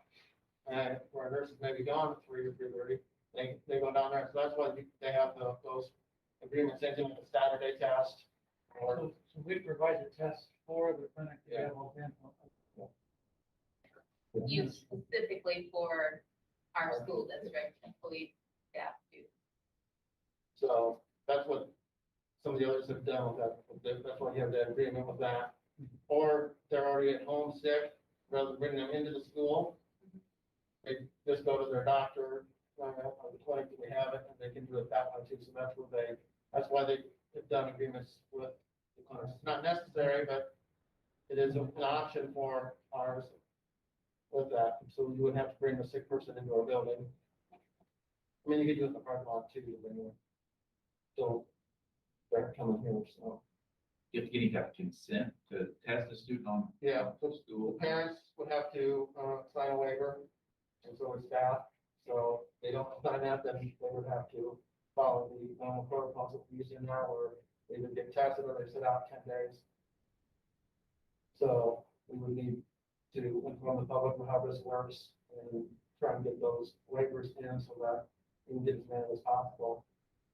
And where our nurses may be gone at 3 or 3:30, they go down there. So that's why they have those agreements, they do the Saturday test. Or, So we provide the test for the clinic to be Yeah. able to implement. Used specifically for our school district employee staff to. so that's what some of the others have done with that. That's why you have that agreement with that. Or they're already at home sick, rather than bringing them into the school. They just go to their doctor, or the clinic that we have it, and they can do it that way too. So that's why they've done agreements with the clinics. It's not necessary, but it is an option for ours with that. So you wouldn't have to bring a sick person into our building. I mean, you could do it in the parking lot too, but anyway. So they're coming here, so. You have to get that consent to test a student on. Yeah, so the School. parents would have to, sign a waiver, and so would staff, so they don't sign that, then they would have to follow the, protocols that we use in now, or they would get tested, or they sit out 10 days. So we would need to inform the public of how this works, and try and get those waivers in, so that we can get as many as possible.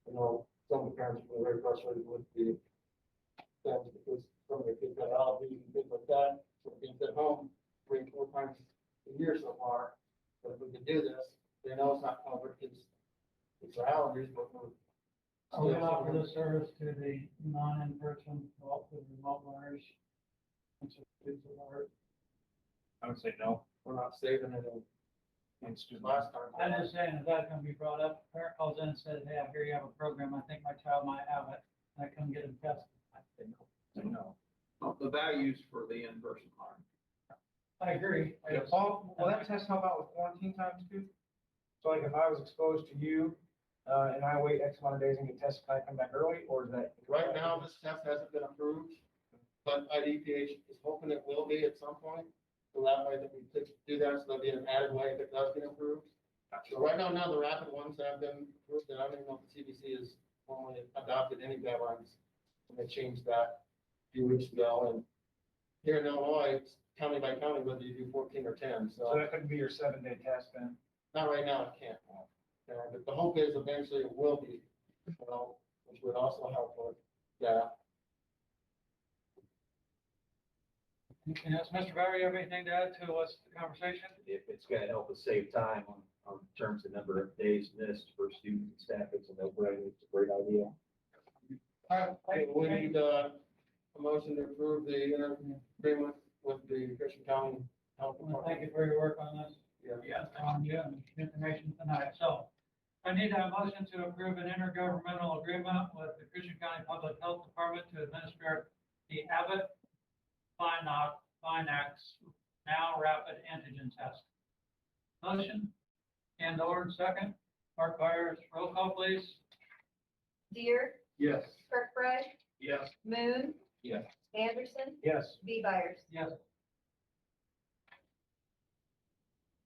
You know, some of the parents were very frustrated with the things, because some of the kids got allergies and things like that, so being at home 3 or 4 times a year so far. But if we can do this, they know it's not covered, it's their allergies, but we're. So we offer this service to the non-in-person, well, to the remote learners. And so students of ours. I would say no. We're not saving it, and in student. Last time. I'm just saying, is that gonna be brought up? Parent calls in and says, hey, I hear you have a program. I think my child might have it. And I come get them tested. I say, no. No. The values for the in-person learning. I agree. Paul, will that test help out with quarantine times too? So like if I was exposed to you, and I wait X amount of days and get tested, can I come back early, or is that? Right now, this test hasn't been approved, but IDPH is hoping it will be at some point. So that way that we could do that, so there'll be an added way if it does get approved. So right now, the rapid ones have been approved, and I don't even know if the CDC has formally adopted any guidelines. And they changed that a few weeks ago, and here in Illinois, it's county by county, whether you do 14 or 10, So that could be your 7-day test then? not right now, it can't. But the hope is eventually it will be, which would also help with that. Anything else? Mr. Barry, you have anything to add to us, the conversation? If it's gonna help us save time on terms of number of days missed for students and staff, it's a no-brainer, it's a great idea. All right, Okay, we need a motion to approve the agreement with the Christian County Health I want to Department. thank you for your work on this. Yeah. On you and information tonight. So I need a motion to approve an intergovernmental agreement with the Christian County Public Health Department to administer the Abbott Finax Now Rapid Antigen Test. Motion, and Orr, second. Mark Byers, roll call, please. Deere, Yes. Kirkbride, Yes. Moon, Yes. Anderson, Yes. B. Byers. Yes.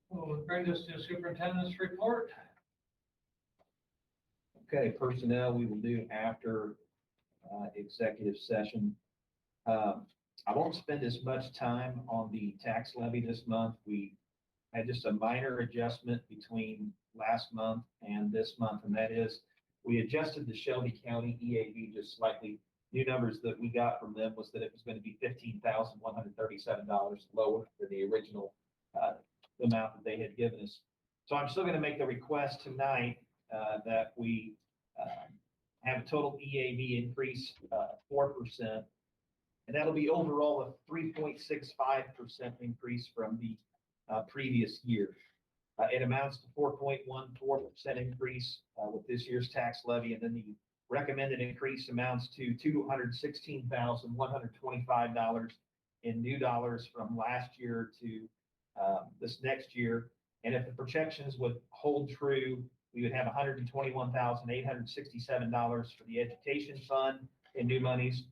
We'll bring this to superintendent's report. Okay, personnel, we will do after executive session. I won't spend as much time on the tax levy this month. We had just a minor adjustment between last month and this month, and that is we adjusted the Shelby County EAV just slightly. New numbers that we got from them was that it was going to be $15,137 lower than the original amount that they had given us. So I'm still going to make the request tonight that we have a total EAV increase 4%. And that'll be overall a 3.65% increase from the previous year. It amounts to 4.14% increase with this year's tax levy, and then the recommended increase amounts to $216,125 in new dollars from last year to this next year. And if the projections would hold true, we would have $121,867 for the education fund in new monies,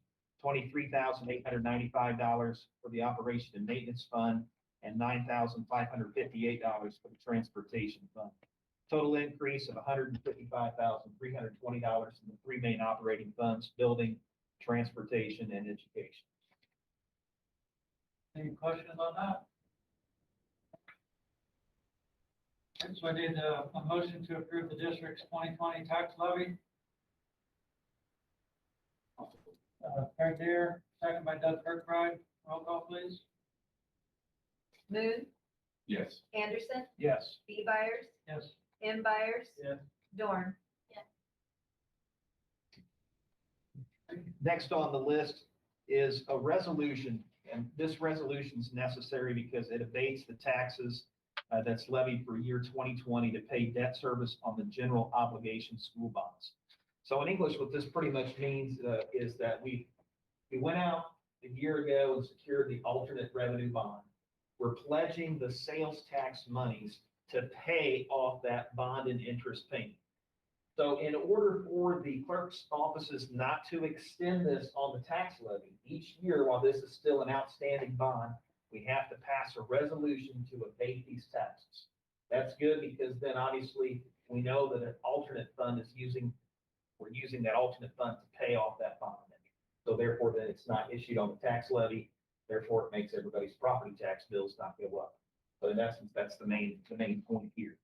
$23,895 for the operation and maintenance fund, and $9,558 for the transportation fund. Total increase of $155,320 in the three main operating funds: building, transportation, and education. Any questions on that? Okay, so I need a motion to approve the district's 2020 tax levy. Right there, second by Doug Kirkbride. Roll call, please. Moon, Yes. Anderson, Yes. B. Byers, Yes. M. Byers. Yes. Dorn. Next on the list is a resolution, and this resolution is necessary because it abates the taxes that's levied for year 2020 to pay debt service on the general obligation school bonds. So in English, what this pretty much means is that we went out a year ago and secured the alternate revenue bond. We're pledging the sales tax monies to pay off that bond and interest payment. So in order for the clerk's offices not to extend this on the tax levy, each year while this is still an outstanding bond, we have to pass a resolution to abate these taxes. That's good because then obviously we know that an alternate fund we're using that alternate fund to pay off that bond. So therefore then it's not issued on the tax levy. Therefore it makes everybody's property tax bills not go up. So in essence, that's the main point here.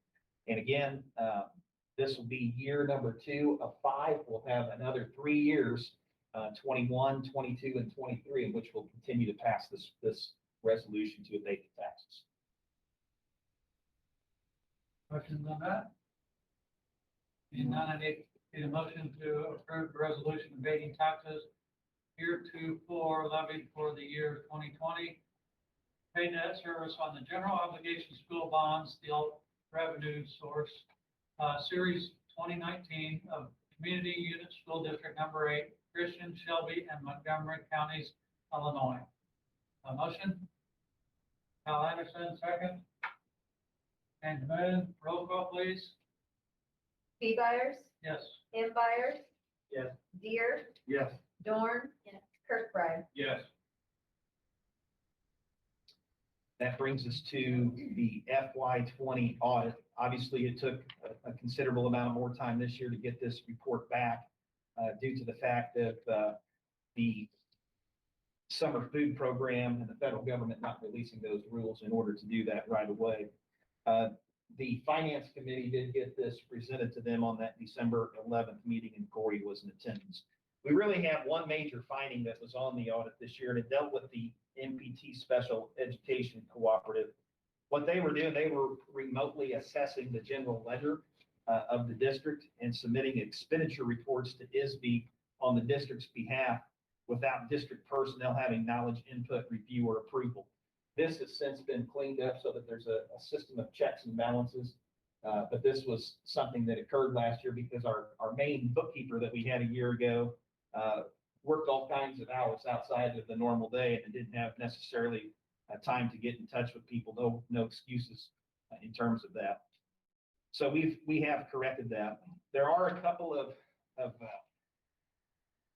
And again, this will be year number 2 of 5. We'll have another 3 years, 21, 22, and 23, in which we'll continue to pass this resolution to abate the taxes. Questions on that? Being none, I need a motion to approve the resolution abating taxes heretofore levied for the year 2020. Pay debt service on the general obligation school bonds, the revenue source, series 2019 of Community Unit School District Number 8, Christian, Shelby, and Montgomery Counties, Illinois. A motion? Al Anderson, second. And move, roll call, please. B. Byers, Yes. M. Byers. Yes. Deere, Yes. Dorn. Yes. Kirkbride. Yes. That brings us to the FY20 audit. Obviously, it took a considerable amount of more time this year to get this report back due to the fact that the summer food program and the federal government not releasing those rules in order to do that right away. The finance committee did get this presented to them on that December 11th meeting, and Corey was in attendance. We really have one major finding that was on the audit this year, and it dealt with the MPT Special Education Cooperative. What they were doing, they were remotely assessing the general ledger of the district and submitting expenditure reports to ISB on the district's behalf without district personnel having knowledge, input, review, or approval. This has since been cleaned up so that there's a system of checks and balances. But this was something that occurred last year because our main bookkeeper that we had a year ago worked all kinds of hours outside of the normal day and didn't have necessarily time to get in touch with people. No excuses in terms of that. So we have corrected that. There are a couple of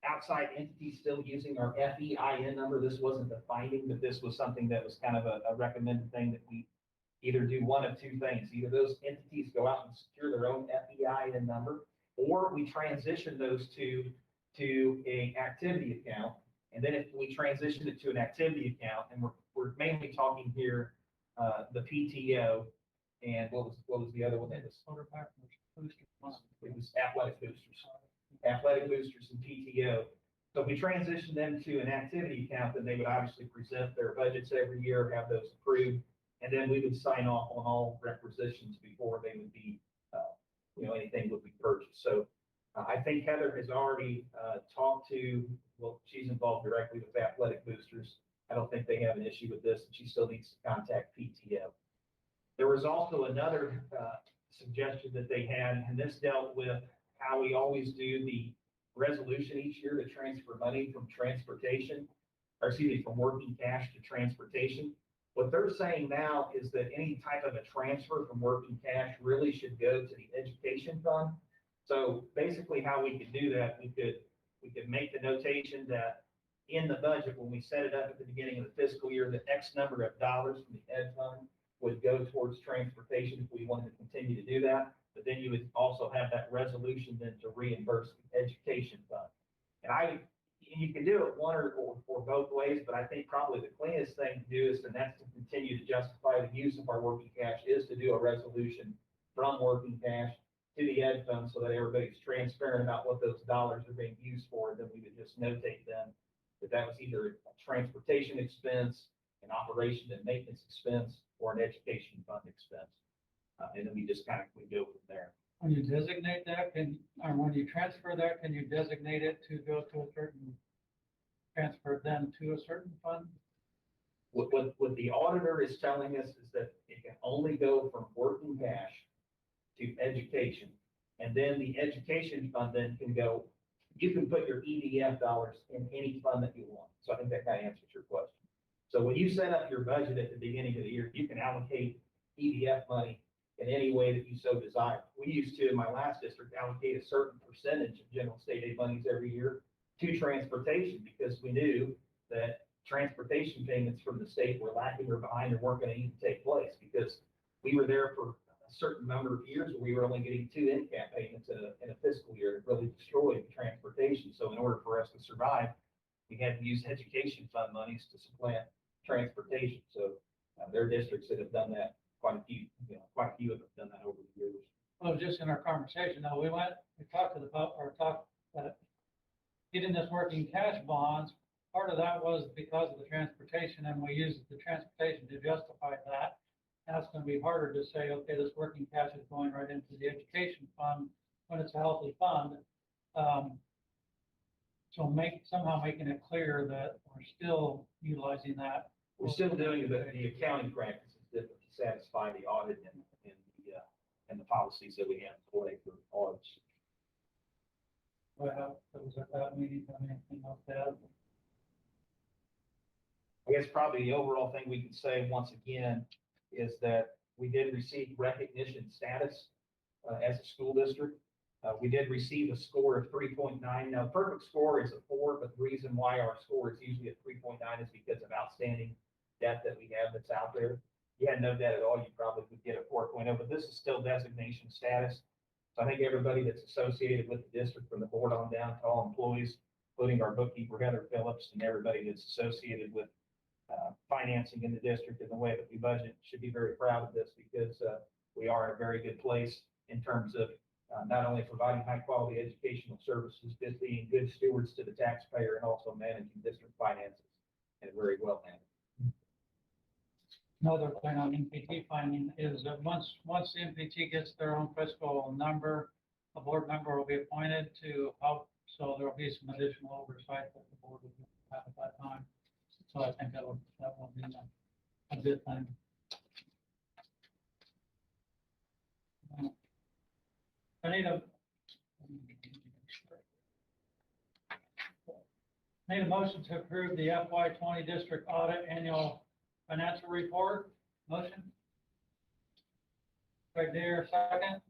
outside entities still using our FEIN number. This wasn't the finding, but this was something that was kind of a recommended thing that we either do one of two things. Either those entities go out and secure their own FEIN number, or we transition those to a activity account. And then if we transition it to an activity account, and we're mainly talking here, the PTO, and what was the other one that was? It was athletic boosters and PTO. So if we transition them to an activity account, then they would obviously present their budgets every year, have those approved, and then we would sign off on all requisitions before they would be, anything would be purchased. So I think Heather has already talked to, well, she's involved directly with athletic boosters. I don't think they have an issue with this, and she still needs to contact PTO. There was also another suggestion that they had, and this dealt with how we always do the resolution each year to transfer money from from working cash to transportation. What they're saying now is that any type of a transfer from working cash really should go to the education fund. So basically how we could do that, we could make the notation that in the budget, when we set it up at the beginning of the fiscal year, that X number of dollars from the ed fund would go towards transportation if we wanted to continue to do that. But then you would also have that resolution then to reimburse the education fund. And you can do it one or both ways, but I think probably the cleanest thing to do is, and that's to continue to justify the use of our working cash, is to do a resolution from working cash to the ed fund so that everybody's transparent about what those dollars are being used for. And then we would just notate them that was either a transportation expense, an operation and maintenance expense, or an education fund expense. And then we just we go from there. When you designate that, or when you transfer that, can you designate it to go to a certain, transfer then to a certain fund? What the auditor is telling us is that it can only go from working cash to education. And then the education fund then can go, you can put your EDF dollars in any fund that you want. So I think that kind of answers your question. So when you set up your budget at the beginning of the year, you can allocate EDF money in any way that you so desire. We used to, in my last district, allocate a certain percentage of general state aid monies every year to transportation because we knew that transportation payments from the state were lacking or behind or weren't going to even take place because we were there for a certain number of years where we were only getting 2 NCAP payments in a fiscal year. It really destroyed transportation. So in order for us to survive, we had to use education fund monies to supplant transportation. So there are districts that have done that. Quite a few have done that over the years. Well, just in our conversation, though, we talked about getting this working cash bonds. Part of that was because of the transportation, and we used the transportation to justify that. Now it's going to be harder to say, okay, this working cash is going right into the education fund when it's a healthy fund. So somehow making it clear that we're still utilizing that. We're still doing the accounting practices that satisfy the audit and the and the policies that we have in play for audits. Well, it was at that meeting, I mean, anything else to add? I guess probably the overall thing we can say once again is that we did receive recognition status as a school district. We did receive a score of 3.9. Now, perfect score is a 4, but the reason why our score is usually a 3.9 is because of outstanding debt that we have that's out there. If you had no debt at all, you probably would get a 4.0, but this is still designation status. So I think everybody that's associated with the district, from the board on down to all employees, including our bookkeeper, Heather Phillips, and everybody that's associated with financing in the district and the way that we budget, should be very proud of this, because we are in a very good place in terms of not only providing high quality educational services, but being good stewards to the taxpayer and also managing district finances and very well managed. Another thing on MPT finding is that once the MPT gets their own fiscal number, a board member will be appointed to help, so there'll be some additional oversight that the board will have at that time. So I think that will be a good thing. I need a motion to approve the FY20 district audit annual financial report. Motion? Right there, second.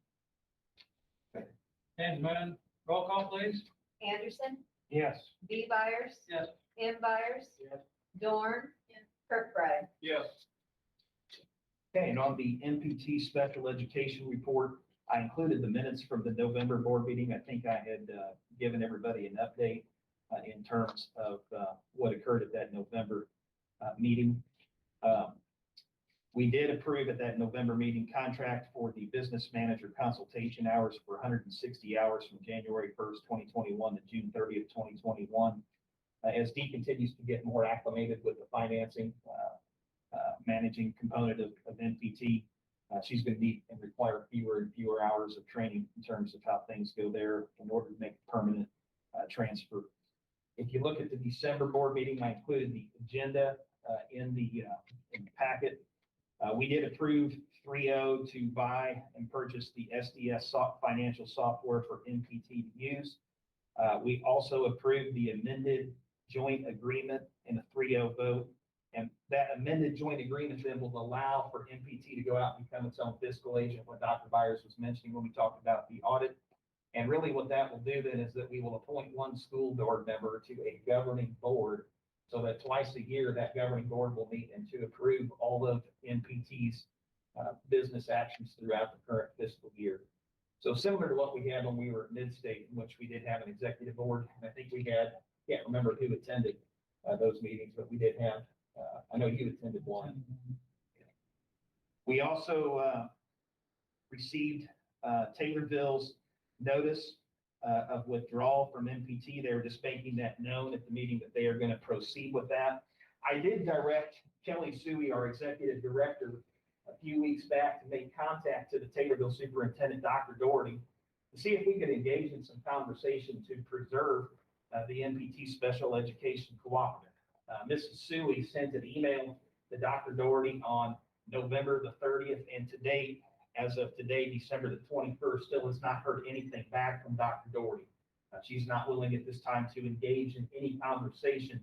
James Moon, roll call, please. Anderson, Yes. B. Byers, Yes. M. Byers, Yes. Dorn, Kirkbride. Yes. Okay, and on the MPT special education report, I included the minutes from the November board meeting. I think I had given everybody an update in terms of what occurred at that November meeting. We did approve at that November meeting contract for the business manager consultation hours for 160 hours from January 1st, 2021 to June 30th, 2021. As Dee continues to get more acclimated with the financing, managing component of NPT, she's going to need and require fewer and fewer hours of training in terms of how things go there in order to make a permanent transfer. If you look at the December board meeting, I included the agenda in the packet. We did approve 3.0 to buy and purchase the SDS financial software for NPT to use. We also approved the amended joint agreement in a 3.0 vote. And that amended joint agreement then will allow for NPT to go out and become its own fiscal agent, what Dr. Byers was mentioning when we talked about the audit. And really what that will do then is that we will appoint one school board member to a governing board, so that twice a year that governing board will meet and to approve all of NPT's business actions throughout the current fiscal year. So similar to what we had when we were at Mid-State, in which we did have an executive board, and I think we had, can't remember who attended those meetings, but we did have, I know you attended one. We also received Taylorville's notice of withdrawal from NPT. They were just making that known at the meeting that they are going to proceed with that. I did direct Kelly Suey, our executive director, a few weeks back to make contact to the Taylorville superintendent, Dr. Doherty, to see if we could engage in some conversation to preserve the NPT special education cooperative. Mrs. Suey sent an email to Dr. Doherty on November the 30th, and to date, as of today, December the 21st, still has not heard anything back from Dr. Doherty. She's not willing at this time to engage in any conversation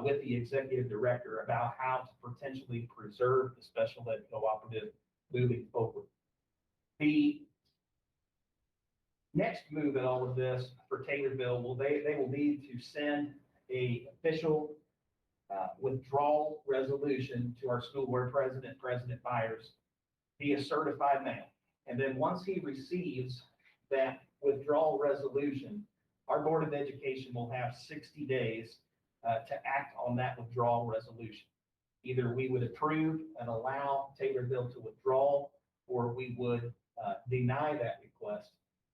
with the executive director about how to potentially preserve the special ed cooperative moving forward. The next move in all of this for Taylorville, they will need to send a official withdrawal resolution to our school board president, President Byers, via certified mail. And then once he receives that withdrawal resolution, our Board of Education will have 60 days to act on that withdrawal resolution. Either we would approve and allow Taylorville to withdraw, or we would deny that request.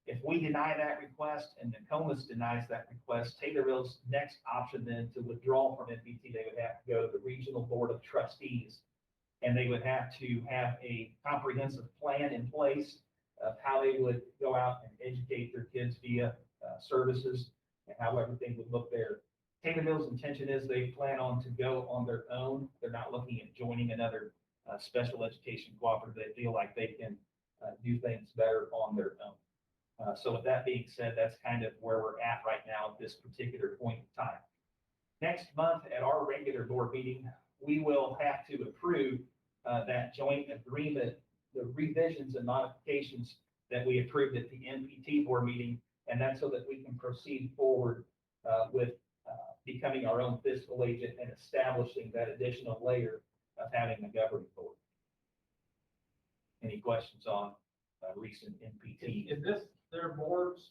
If we deny that request and Nokomis denies that request, Taylorville's next option then to withdraw from NPT, they would have to go to the Regional Board of Trustees, and they would have to have a comprehensive plan in place of how they would go out and educate their kids via services and how everything would look there. Taylorville's intention is they plan on to go on their own. They're not looking at joining another special education cooperative. They feel like they can do things better on their own. So with that being said, that's kind of where we're at right now at this particular point in time. Next month at our regular board meeting, we will have to approve that joint agreement, the revisions and modifications that we approved at the NPT board meeting. And that's so that we can proceed forward with becoming our own fiscal agent and establishing that additional layer of having a governing board. Any questions on recent NPT? Is this their board's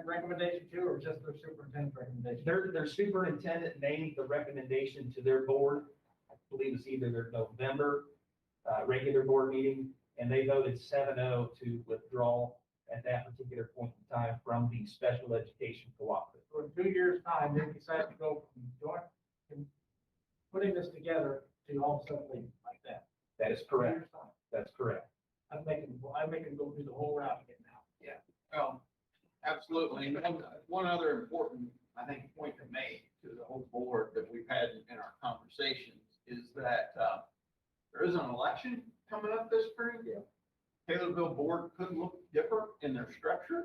recommendation too, or just their superintendent's recommendation? Their superintendent made the recommendation to their board. I believe it's either their November regular board meeting, and they voted 7-0 to withdraw at that particular point in time from the special education cooperative. So in 2 years' time, they decide to go from joint, from putting this together to all of a sudden leaving like that. That is 2 correct. years' time. That's correct. I'd make them go through the whole route again now. Absolutely. And one other important, I think, point to make to the whole board that we've had in our conversations is that there is an election coming up this spring. Taylorville board could look different in their structure.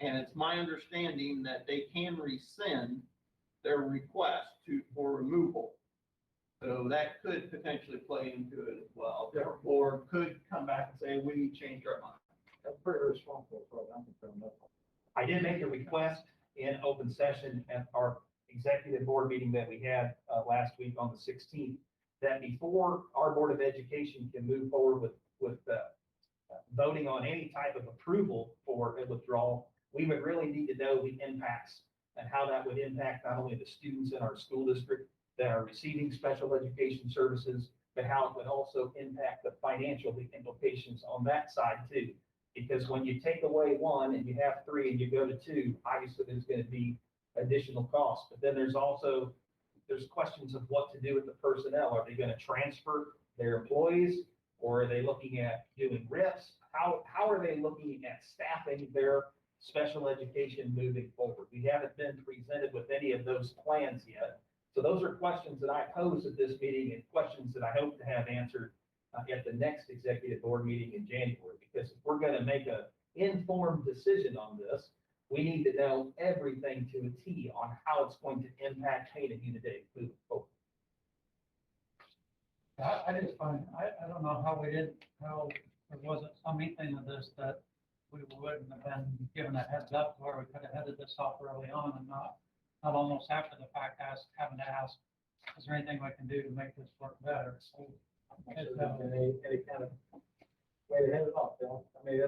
And it's my understanding that they can rescind their request for removal. So that could potentially play into it as well. Their board could come back and say, we changed our mind. That's pretty responsible for what I'm concerned about. I did make a request in open session at our executive board meeting that we had last week on the 16th, that before our Board of Education can move forward with voting on any type of approval for a withdrawal, we would really need to know the impacts and how that would impact not only the students in our school district that are receiving special education services, but how it would also impact the financial implications on that side too. Because when you take away one and you have three and you go to two, obviously there's going to be additional costs. But then there's questions of what to do with the personnel. Are they going to transfer their employees, or are they looking at doing RIFs? How are they looking at staffing their special education moving forward? We haven't been presented with any of those plans yet. So those are questions that I posed at this meeting and questions that I hope to have answered at the next executive board meeting in January. Because if we're going to make an informed decision on this, we need to know everything to a T on how it's going to impact Pana Unity moving forward. I just find, I don't know how there wasn't something of this that we wouldn't have been given a heads up where we could have headed this off early on and not almost after the fact having to ask, is there anything we can do to make this work better? So, Any kind of way to head it off, Bill. I mean,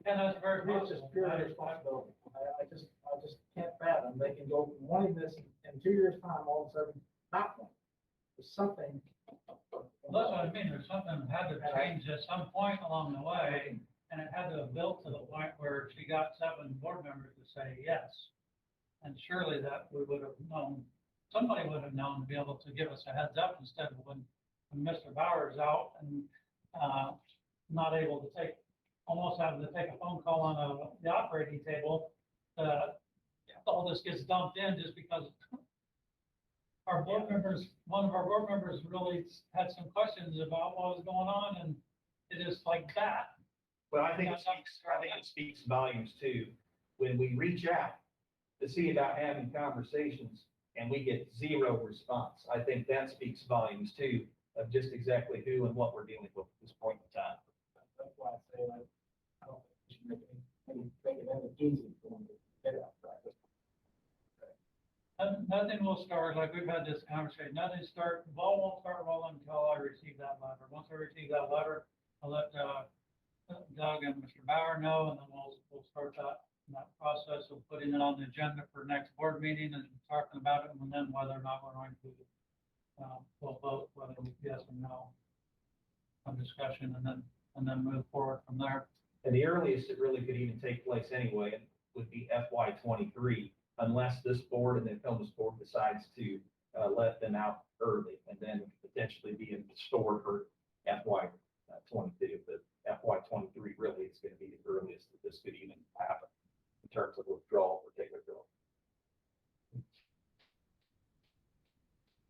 and that's very much it's just pure responsibility. I just can't fathom they can go from wanting this in 2 years' time, all of a sudden not wanting. There's something. Well, that's what I mean, there's something that had to change at some point along the way, and it had to have built to the point where she got 7 board members to say yes. And surely that we would have known, somebody would have known to be able to give us a heads up instead of when Mr. Bauer's out and not able to almost having to take a phone call on the operating table. All this gets dumped in just because our board members, one of our board members really had some questions about what was going on, and it is like that. Well, I think it speaks volumes too, when we reach out to see about having conversations and we get 0 response. I think that speaks volumes too, of just exactly who and what we're dealing with at this point in time. That's why I say, I don't think we should make it easy for them to get out practice. Nothing will start, like we've had this conversation, the ball won't start rolling until I receive that letter. Once I receive that letter, I'll let Doug and Mr. Bauer know, and then we'll start that process of putting it on the agenda for next board meeting and talking about it, and then whether or not we're going to we'll vote whether we yes or no on discussion, and then move forward from there. And the earliest it really could even take place anyway would be FY23, unless this board and the Comus board decides to let them out early, and then potentially be in store for FY22. But FY23 really is going to be the earliest that this could even happen in terms of withdrawal or take withdrawal.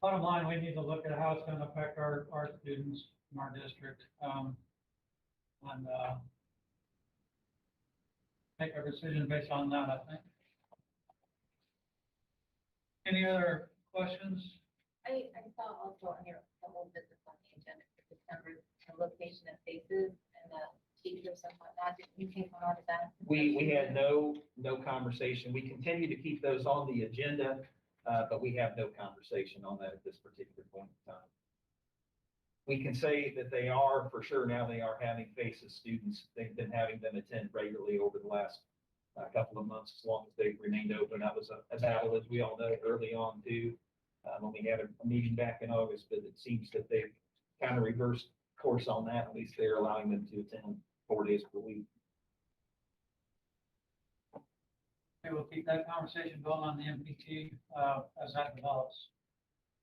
Bottom line, we need to look at how it's going to affect our students in our district. And, make our decision based on that, I think. Any other questions? I saw also on your, the whole business on the agenda for December, the location of faces and the teachers and whatnot. Did you take on that? We had no conversation. We continue to keep those on the agenda, but we have no conversation on that at this particular point in time. We can say that they are, for sure, now they are having faces students. They've been having them attend regularly over the last couple of months, as long as they've remained open. That was a battle, as we all know, early on too, when we had a meeting back in August, but it seems that they've kind of reversed course on that. At least they're allowing them to attend 4 days per week. Okay, we'll keep that conversation going on the MPT, as that develops.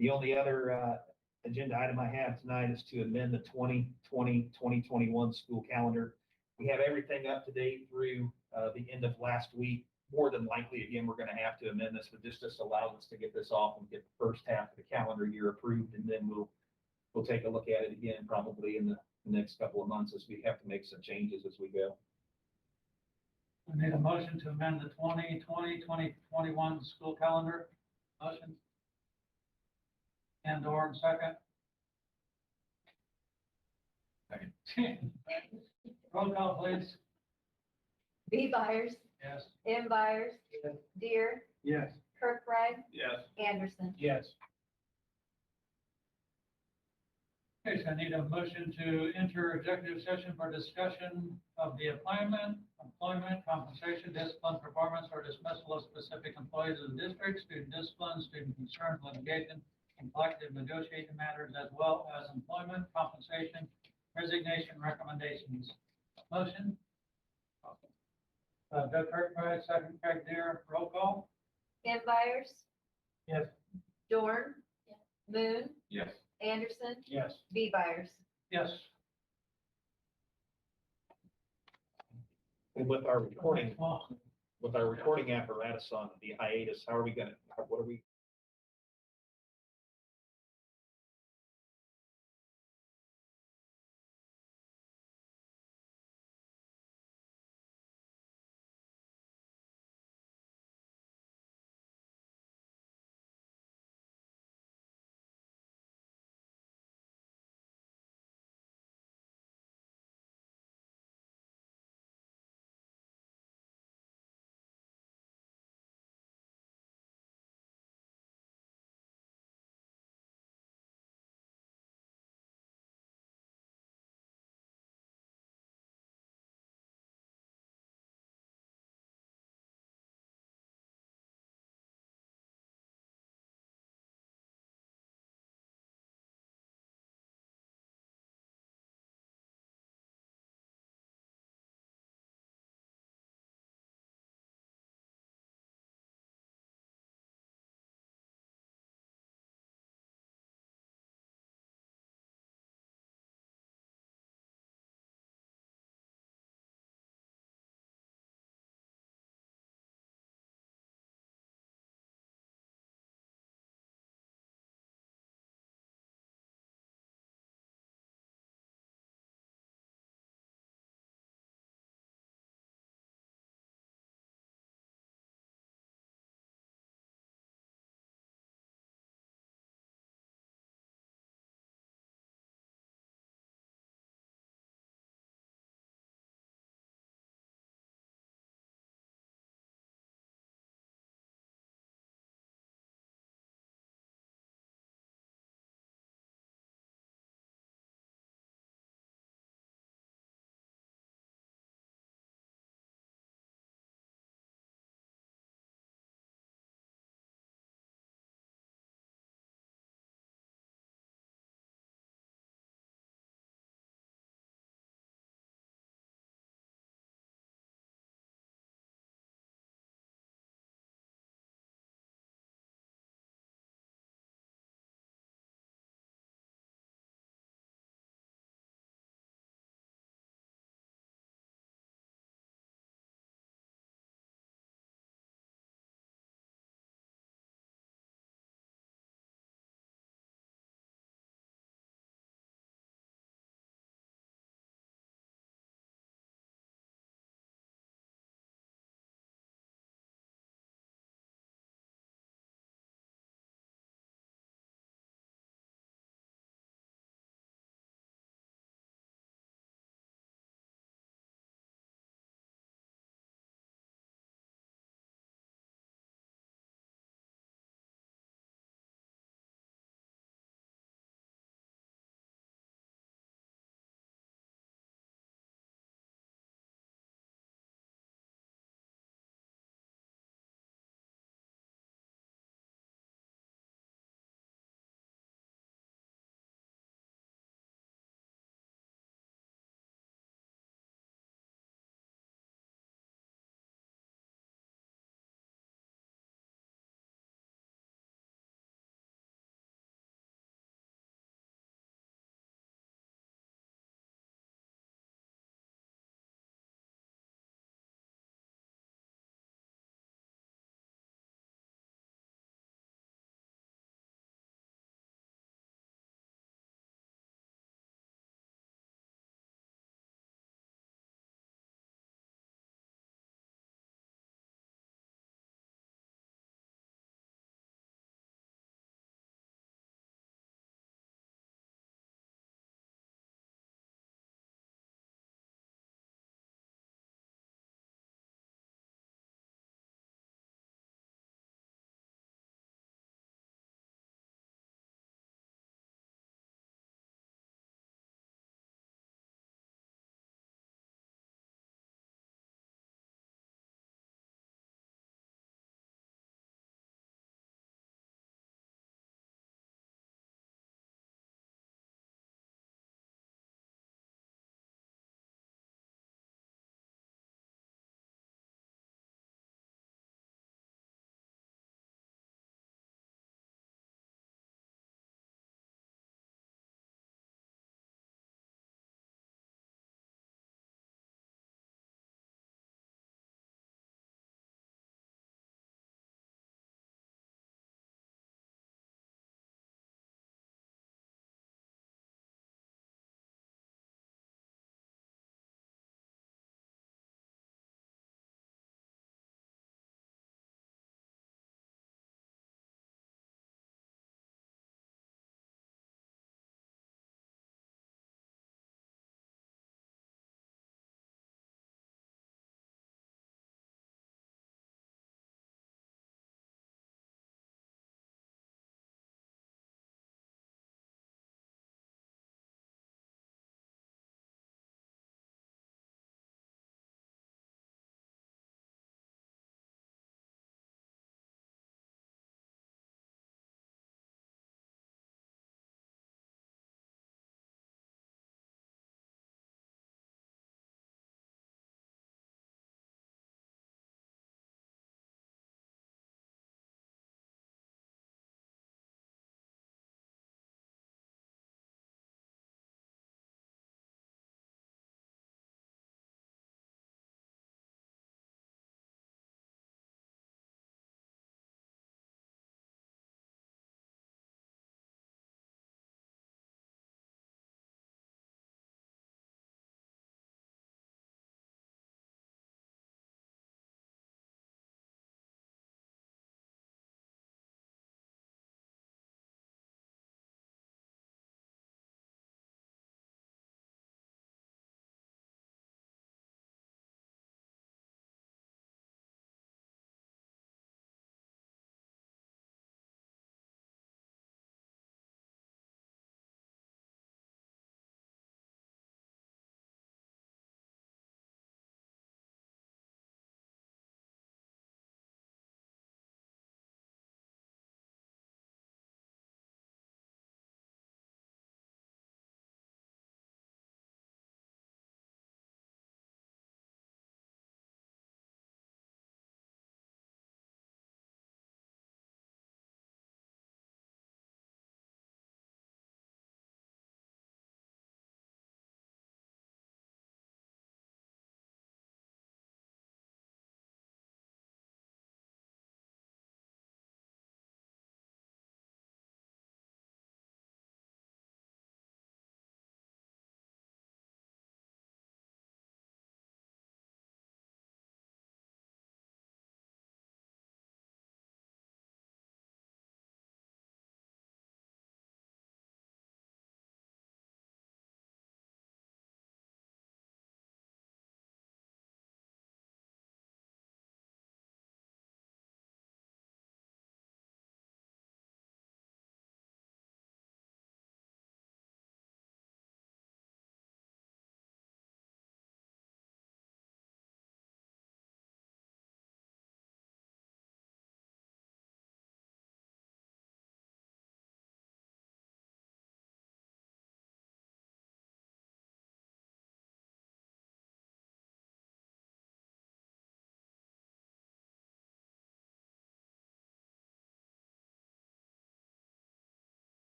The only other agenda item I have tonight is to amend the 2021 school calendar. We have everything up to date through the end of last week. More than likely, again, we're going to have to amend this, but this just allows us to get this off and get the first half of the calendar year approved, and then we'll take a look at it again probably in the next couple of months as we have to make some changes as we go. I need a motion to amend the 2021 school calendar. Motion. And Dorn, second. Second. Roll call, please. B. Byers, Yes. M. Byers, Deer, Yes. Kirkbride, Yes. Anderson. Yes. Okay, so I need a motion to enter executive session for discussion of the employment, compensation, discipline, performance, or dismissal of specific employees of the district, student discipline, student concerns, litigation, and collective negotiating matters, as well as employment, compensation, resignation, recommendations. Motion? Doug Kirkbride, second Craig Deere, roll call? M. Byers. Yes. Dorn. Yes. Moon, Yes. Anderson, Yes. B. Byers. Yes. And with our recording, Well, apparatus on the hiatus, how are we gonna, what are we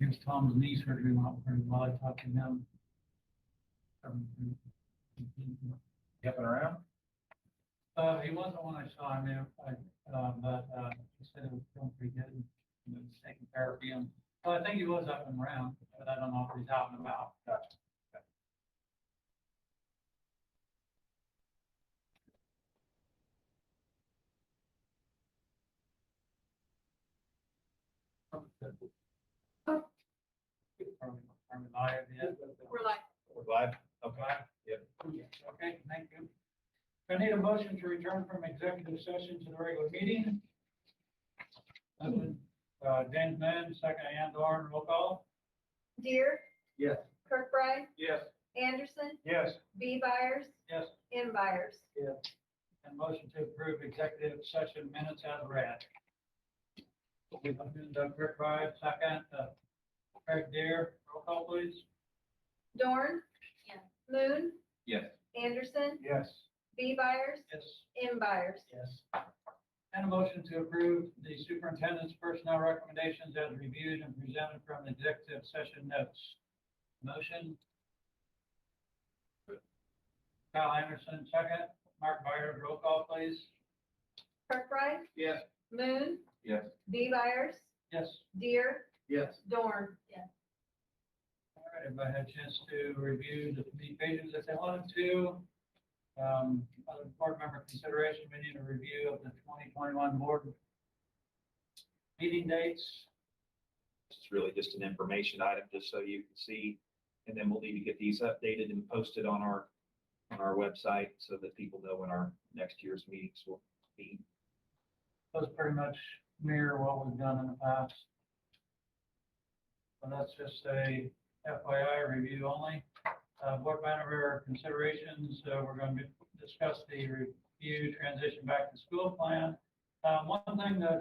He was Tom's knee surgery went pretty well. I talked to him. Jumping around? He wasn't when I saw him there, but he said it was going pretty good. He was taking care of him. Well, I think he was up and around, but I don't know if he's out and about. Gotcha. We're like, We're live? Okay. Yep. Okay, thank you. I need a motion to return from executive session to the regular meeting. James Mann, second, Ann Dorn, roll call. Deere, Yes. Kirkbride, Yes. Anderson, Yes. B. Byers, Yes. M. Byers. And motion to approve executive session minutes as read. Doug Kirkbride, second, Craig Deere, roll call please. Dorn. Yes. Moon, Yes. Anderson, Yes. B. Byers, Yes. M. Byers. Yes. And a motion to approve the superintendent's personnel recommendations as reviewed and presented from the executive session notes. Motion. Kyle Anderson, second. Mark Byers, roll call, please. Kirkbride, Yes. Moon, Yes. B. Byers, Yes. Deere, Yes. Dorn. All right, everybody had a chance to review the pages if they wanted to. Other board member consideration, we need a review of the 2021 board meeting dates. It's really just an information item, just so you can see. And then we'll need to get these updated and posted on our website so that people know when our next year's meetings will be. Those pretty much mirror what we've done in the past. So that's just a FYI review only. Board member considerations, we're going to discuss the review transition back to school plan. One thing that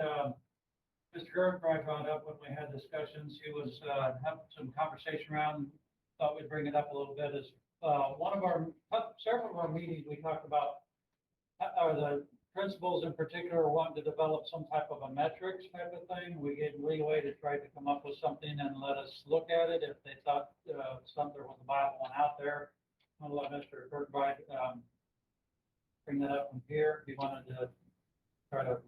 Mr. Kirkbride brought up when we had discussions, he was having some conversation around, thought we'd bring it up a little bit, is several of our meetings, we talked about the principals in particular are wanting to develop some type of a metrics type of thing. We gave leeway to try to come up with something and let us look at it if they thought something was a viable one out there. I'm gonna let Mr. Kirkbride bring that up from here if you wanted to try to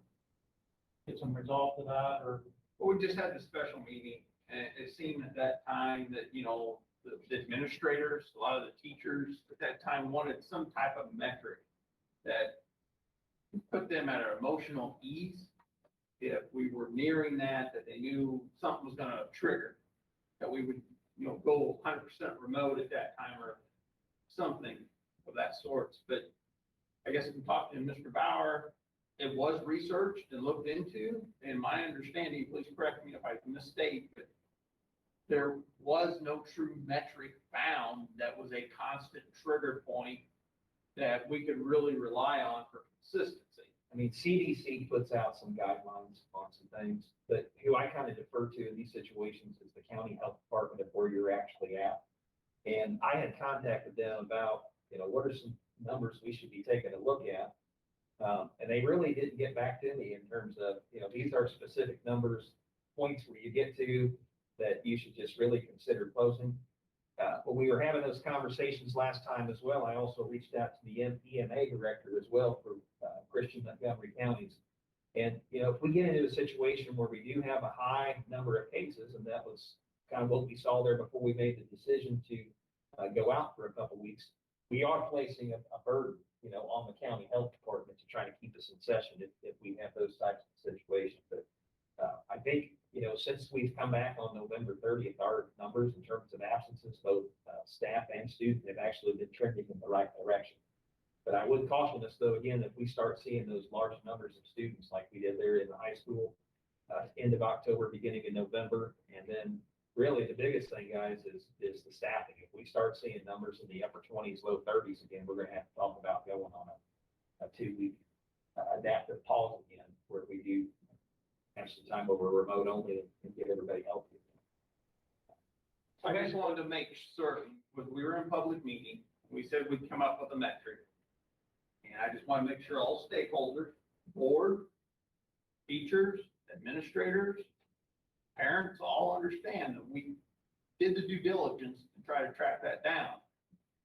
get some resolve to that, or Well, we just had the special meeting, and it seemed at that time that, the administrators, a lot of the teachers at that time wanted some type of metric that put them at an emotional ease. If we were nearing that they knew something was gonna trigger, that we would, go 100% remote at that time or something of that sort. But I guess if we talked to Mr. Bauer, it was researched and looked into, and my understanding, please correct me if I misstate, but there was no true metric found that was a constant trigger point that we could really rely on for consistency. I mean, CDC puts out some guidelines on some things, but who I kind of defer to in these situations is the county health department of where you're actually at. And I had contacted them about, what are some numbers we should be taking a look at? And they really didn't get back to me in terms of, these are specific numbers, points where you get to that you should just really consider closing. When we were having those conversations last time as well, I also reached out to the EMA director as well for Christian Montgomery counties. And, if we get into a situation where we do have a high number of cases, and that was kind of what we saw there before we made the decision to go out for a couple weeks, we are placing a burden, on the county health department to try to keep us in session if we have those types of situations. But I think, since we've come back on November 30th, our numbers in terms of absences, both staff and student, have actually been trending in the right direction. But I would caution us, though, again, if we start seeing those large numbers of students like we did there in the high school, end of October, beginning of November, and then really the biggest thing, guys, is the staffing. If we start seeing numbers in the upper 20s, low 30s again, we're going to have to talk about going on a 2-week adaptive pause again, where we do have some time over remote only and get everybody healthy. I just wanted to make certain, when we were in public meeting, we said we'd come up with a metric. And I just want to make sure all stakeholders, board, teachers, administrators, parents all understand that we did the due diligence to try to track that down.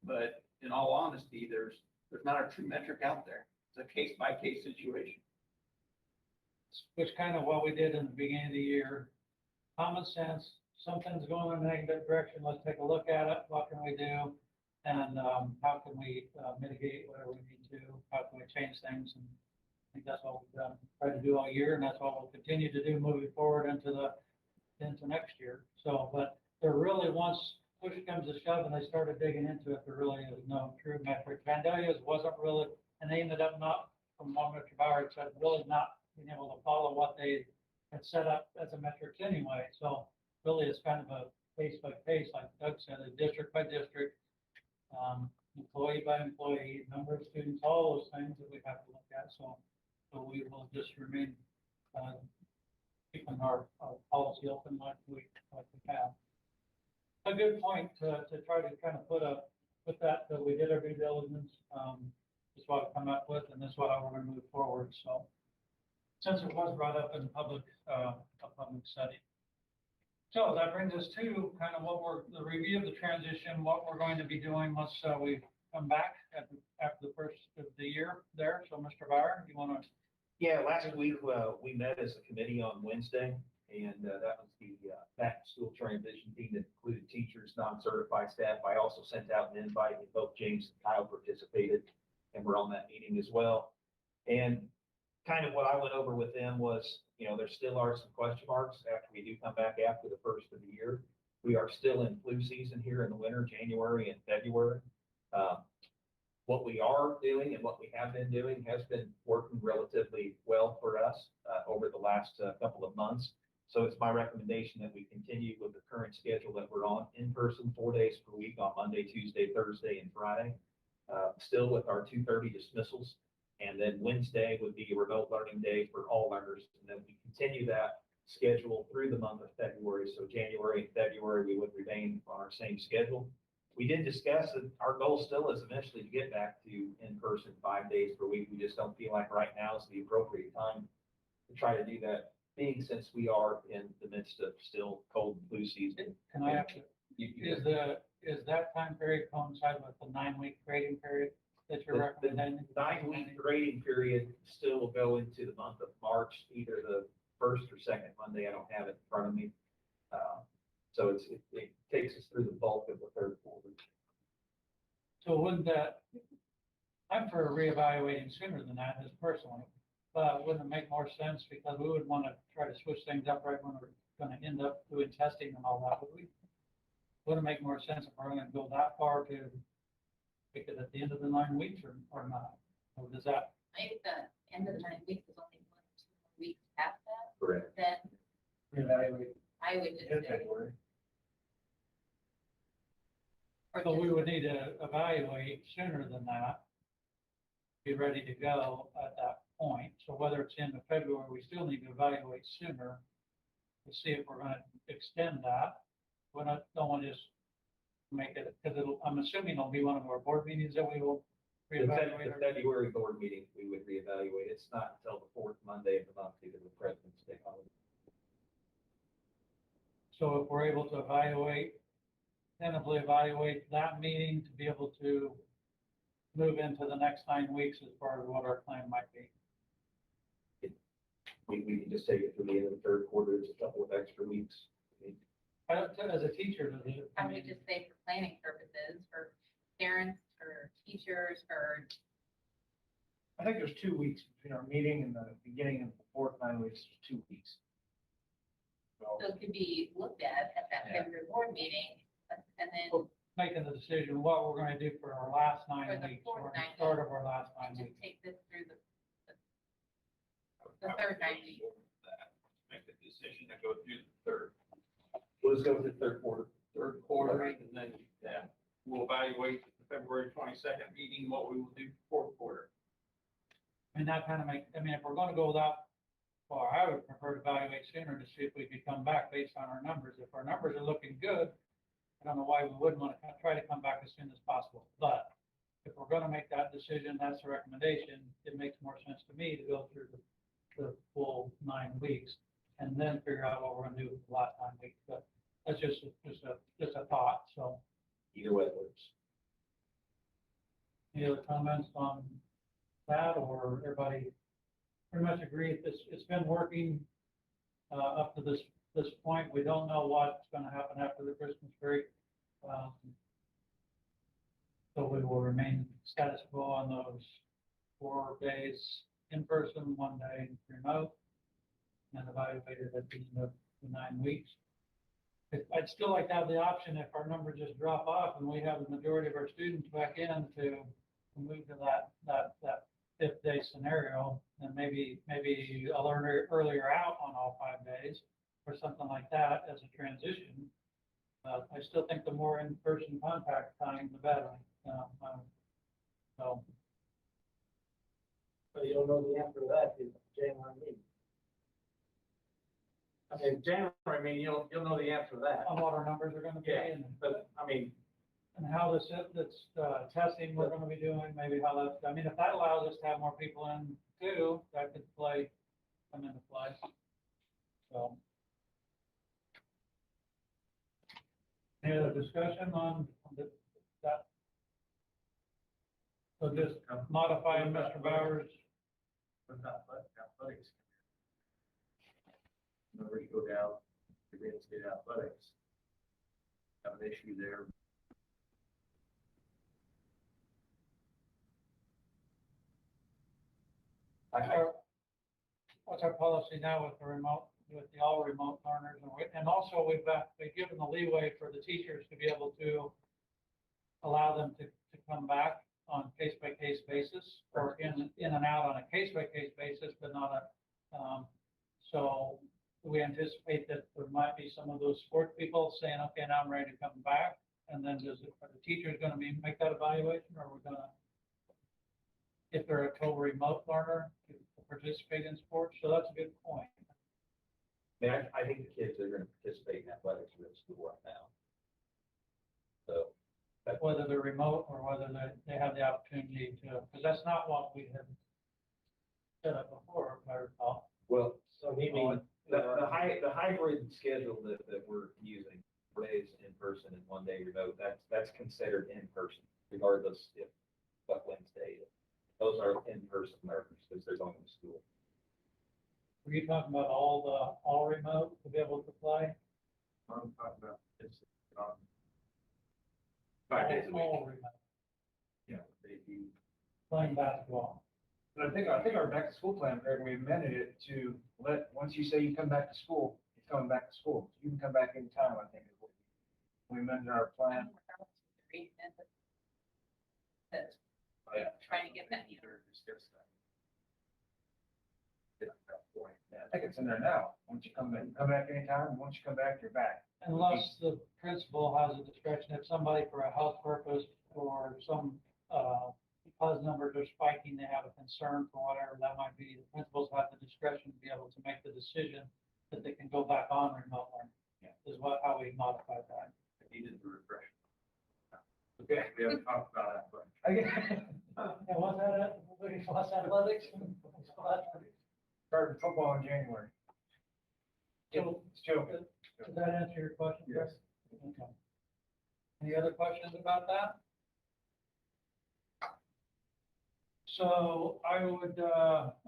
But in all honesty, there's not a true metric out there. It's a case by case situation. Which kind of what we did in the beginning of the year. Common sense, something's going in a negative direction, let's take a look at it, what can we do? And, how can we mitigate whatever we need to, how can we change things? And I think that's what we've tried to do all year, and that's what we'll continue to do moving forward into next year. So, but there really, once push comes to shove and they started digging into it, there really is no true metric. Vandalia's wasn't really, and they ended up not, from what Mr. Bauer said, really not being able to follow what they had set up as a metric anyway. So really, it's kind of a case by case, like Doug said, a district by district, employee by employee, number of students, all those things that we have to look at. So we will just remain, keeping our policy open like we have. A good point to try to kind of put that we did our due diligence, is what I come up with, and this is what we're going to move forward. So since it was brought up in a public study. So that brings us to kind of the review of the transition, what we're going to be doing once we come back after the first of the year there. So Mr. Bauer, you want to? Yeah, last week, we met as a committee on Wednesday, and that was the back to school transition team that included teachers, non-certified staff. I also sent out an invite, and both James and Kyle participated, and were on that meeting as well. And kind of what I went over with them was, there still are some question marks after we do come back after the first of the year. We are still in flu season here in the winter, January and February. What we are doing and what we have been doing has been working relatively well for us over the last couple of months. So it's my recommendation that we continue with the current schedule that we're on, in person 4 days per week on Monday, Tuesday, Thursday, and Friday. Still with our 2:30 dismissals. And then Wednesday would be a remote learning day for all learners. And then we continue that schedule through the month of February. So January and February, we would remain on our same schedule. We did discuss that our goal still is eventually to get back to in-person 5 days per week. We just don't feel like right now is the appropriate time to try to do that, being since we are in the midst of still cold flu season. Can I ask you, is that time period coincide with the 9-week grading period that you're recommending? The 9-week grading period still will go into the month of March, either the first or second Monday. I don't have it in front of me. So it takes us through the bulk of the third quarter. So wouldn't I'm for reevaluating sooner than that, as personally, but wouldn't it make more sense, because we would want to try to switch things up right when we're going to end up doing testing and all that, would we? Wouldn't it make more sense if we're going to go that far to pick it at the end of the 9 weeks or not? Or does that? Maybe the end of the 9 weeks is only 1 or 2 more weeks past that. Correct. Then Reevaluate I would just in say, February. or So we just- would need to evaluate sooner than that, be ready to go at that point. So whether it's in February, we still need to evaluate sooner to see if we're going to extend that. We're not, don't want to just make it, because I'm assuming it'll be one of our board meetings that we will reevaluate. The February board meeting, we would reevaluate. It's not until the fourth Monday of the month due to the President's Day holiday. So if we're able to tentatively evaluate that meeting to be able to move into the next 9 weeks as far as what our plan might be. We can just take it through the end of the third quarter. It's a couple of extra weeks. As a teacher, does it? I would just say for planning purposes, for parents, for teachers, for, I think there's 2 weeks between our meeting and the beginning of the fourth 9 weeks, 2 weeks. so it could be looked at that Yeah. February board meeting, and then Well, making the decision what we're going to do for our last 9 For the weeks, fourth or the 9 start of our last 9 just weeks. take this through the I would third go 9 weeks. for that, Make the decision to go through the third We'll just go to the third quarter. quarter, and then, we'll evaluate the February 22nd meeting, what we will do for fourth quarter. And that kind of if we're going to go that far, I would prefer to evaluate sooner to see if we could come back based on our numbers. If our numbers are looking good, I don't know why we wouldn't want to try to come back as soon as possible. But if we're going to make that decision, that's the recommendation, it makes more sense to me to go through the full 9 weeks. and then figure out what we're gonna do with the lot time week, but that's just a thought, so. Either way it works. Any other comments on that, or everybody pretty much agreed it's been working, up to this point. We don't know what's gonna happen after the Christmas break. So we will remain status quo on those 4 days in person, 1 day remote, and evaluated at the end of the 9 weeks. I'd still like to have the option, if our numbers just drop off and we have the majority of our students back in, to move to that 5th day scenario, and maybe a learner earlier out on all 5 days, or something like that as a transition. I still think the more in-person contact time, the better. So, But you don't know the answer to that, is January meeting. I mean, January meeting, you'll know the answer to that. on what our numbers are gonna be, Yeah. and But, I mean, how this testing we're gonna be doing, maybe how that's, I mean, if that allows us to have more people in too, that could come into play. So. Any other discussion on that? So just modifying Mr. Bowers. Athletics. Whenever you go down, you're going to get athletics. Have an issue there. What's our policy now with the all remote learners? And also we've given the leeway for the teachers to be able to allow them to come back on case-by-case basis, or in and out on a case-by-case basis, but not so we anticipate that there might be some of those sports people saying, okay, now I'm ready to come back. And then are the teachers going to make that evaluation, or we're going to, if they're a total remote learner, to participate in sports? So that's a good point. I mean, I think the kids are gonna participate in athletics in school right now. So. Whether they're remote or whether they have the opportunity to, because that's not what we had set up before, if I recall. Well, so he means, the hybrid schedule that we're using, 4 days in person and 1 day remote, that's considered in person, regardless if what Wednesday is. Those are in-person learners, because they're going to school. Were you talking about all remote to be able to play? I'm talking about it's 5 days a week. All remote, Yeah, they do. playing basketball. but I think our back to school plan, Greg, we amended it to once you say you come back to school, you're coming back to school. You can come back anytime, I think. Is what we amended our plan. Trying to get that. I think it's in there now. Once you come back anytime, and once you come back, you're back. Unless the principal has a discretion, if somebody for a health purpose or some, because numbers are spiking, they have a concern for whatever that might be, the principals have the discretion to be able to make the decision that they can go back on remote learning. Is how we modified that. I needed the refresh. Okay, we haven't talked about that, but. And what's that, what's athletics? Starting football in January. So, It's joking. does that answer your question, Chris? Yes. Okay. Any other questions about that? So I would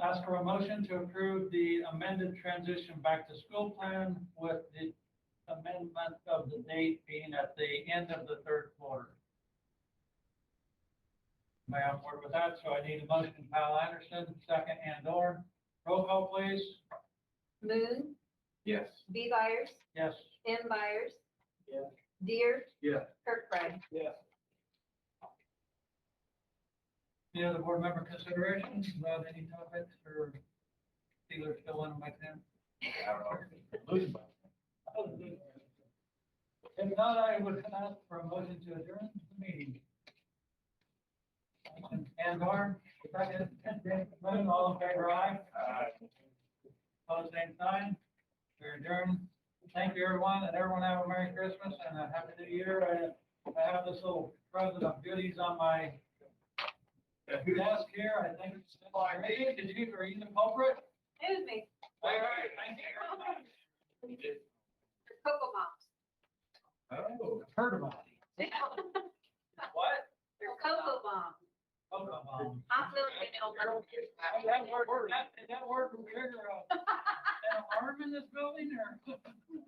ask for a motion to approve the amended transition back to school plan with the amendment of the date being at the end of the 3rd quarter. Am I on board with that? So I need a motion, Kyle Anderson, second, and/or. Roll call, please. Moon, Yes. B. Byers, Yes. M. Byers. Yeah. Deer, Yeah. Kirkbride. Yes. Any other board member considerations about any topics, or Steelers still in my tent? If not, I would ask for a motion to adjourn the meeting. And Norm, second, all in favor, aye. Opposed, same sign. We're adjourned. Thank you, everyone, and everyone have a Merry Christmas and a Happy New Year. I have this little present of goodies on my desk here. I think it's still, are you the culprit? It was me. All right, thank you very much. Cocoa Moms. Oh, I've heard about it. What? They're Cocoa Moms. Cocoa Bomb. Hospital in Elmira. Is that word from trigger an alarm in this building or?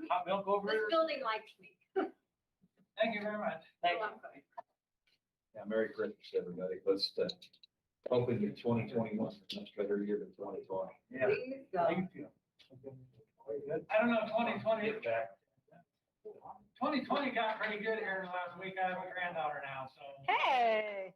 Hot milk over This here? building likes me. Thank you very much. You're welcome. Yeah, Merry Christmas, everybody. Let's, hoping that 2021 is a much better year than 2020. Yeah. Please How go. you feel? Very good. I don't know, 2020, Get back. 2020 got pretty good here in the last week. I have a granddaughter now, so. Hey,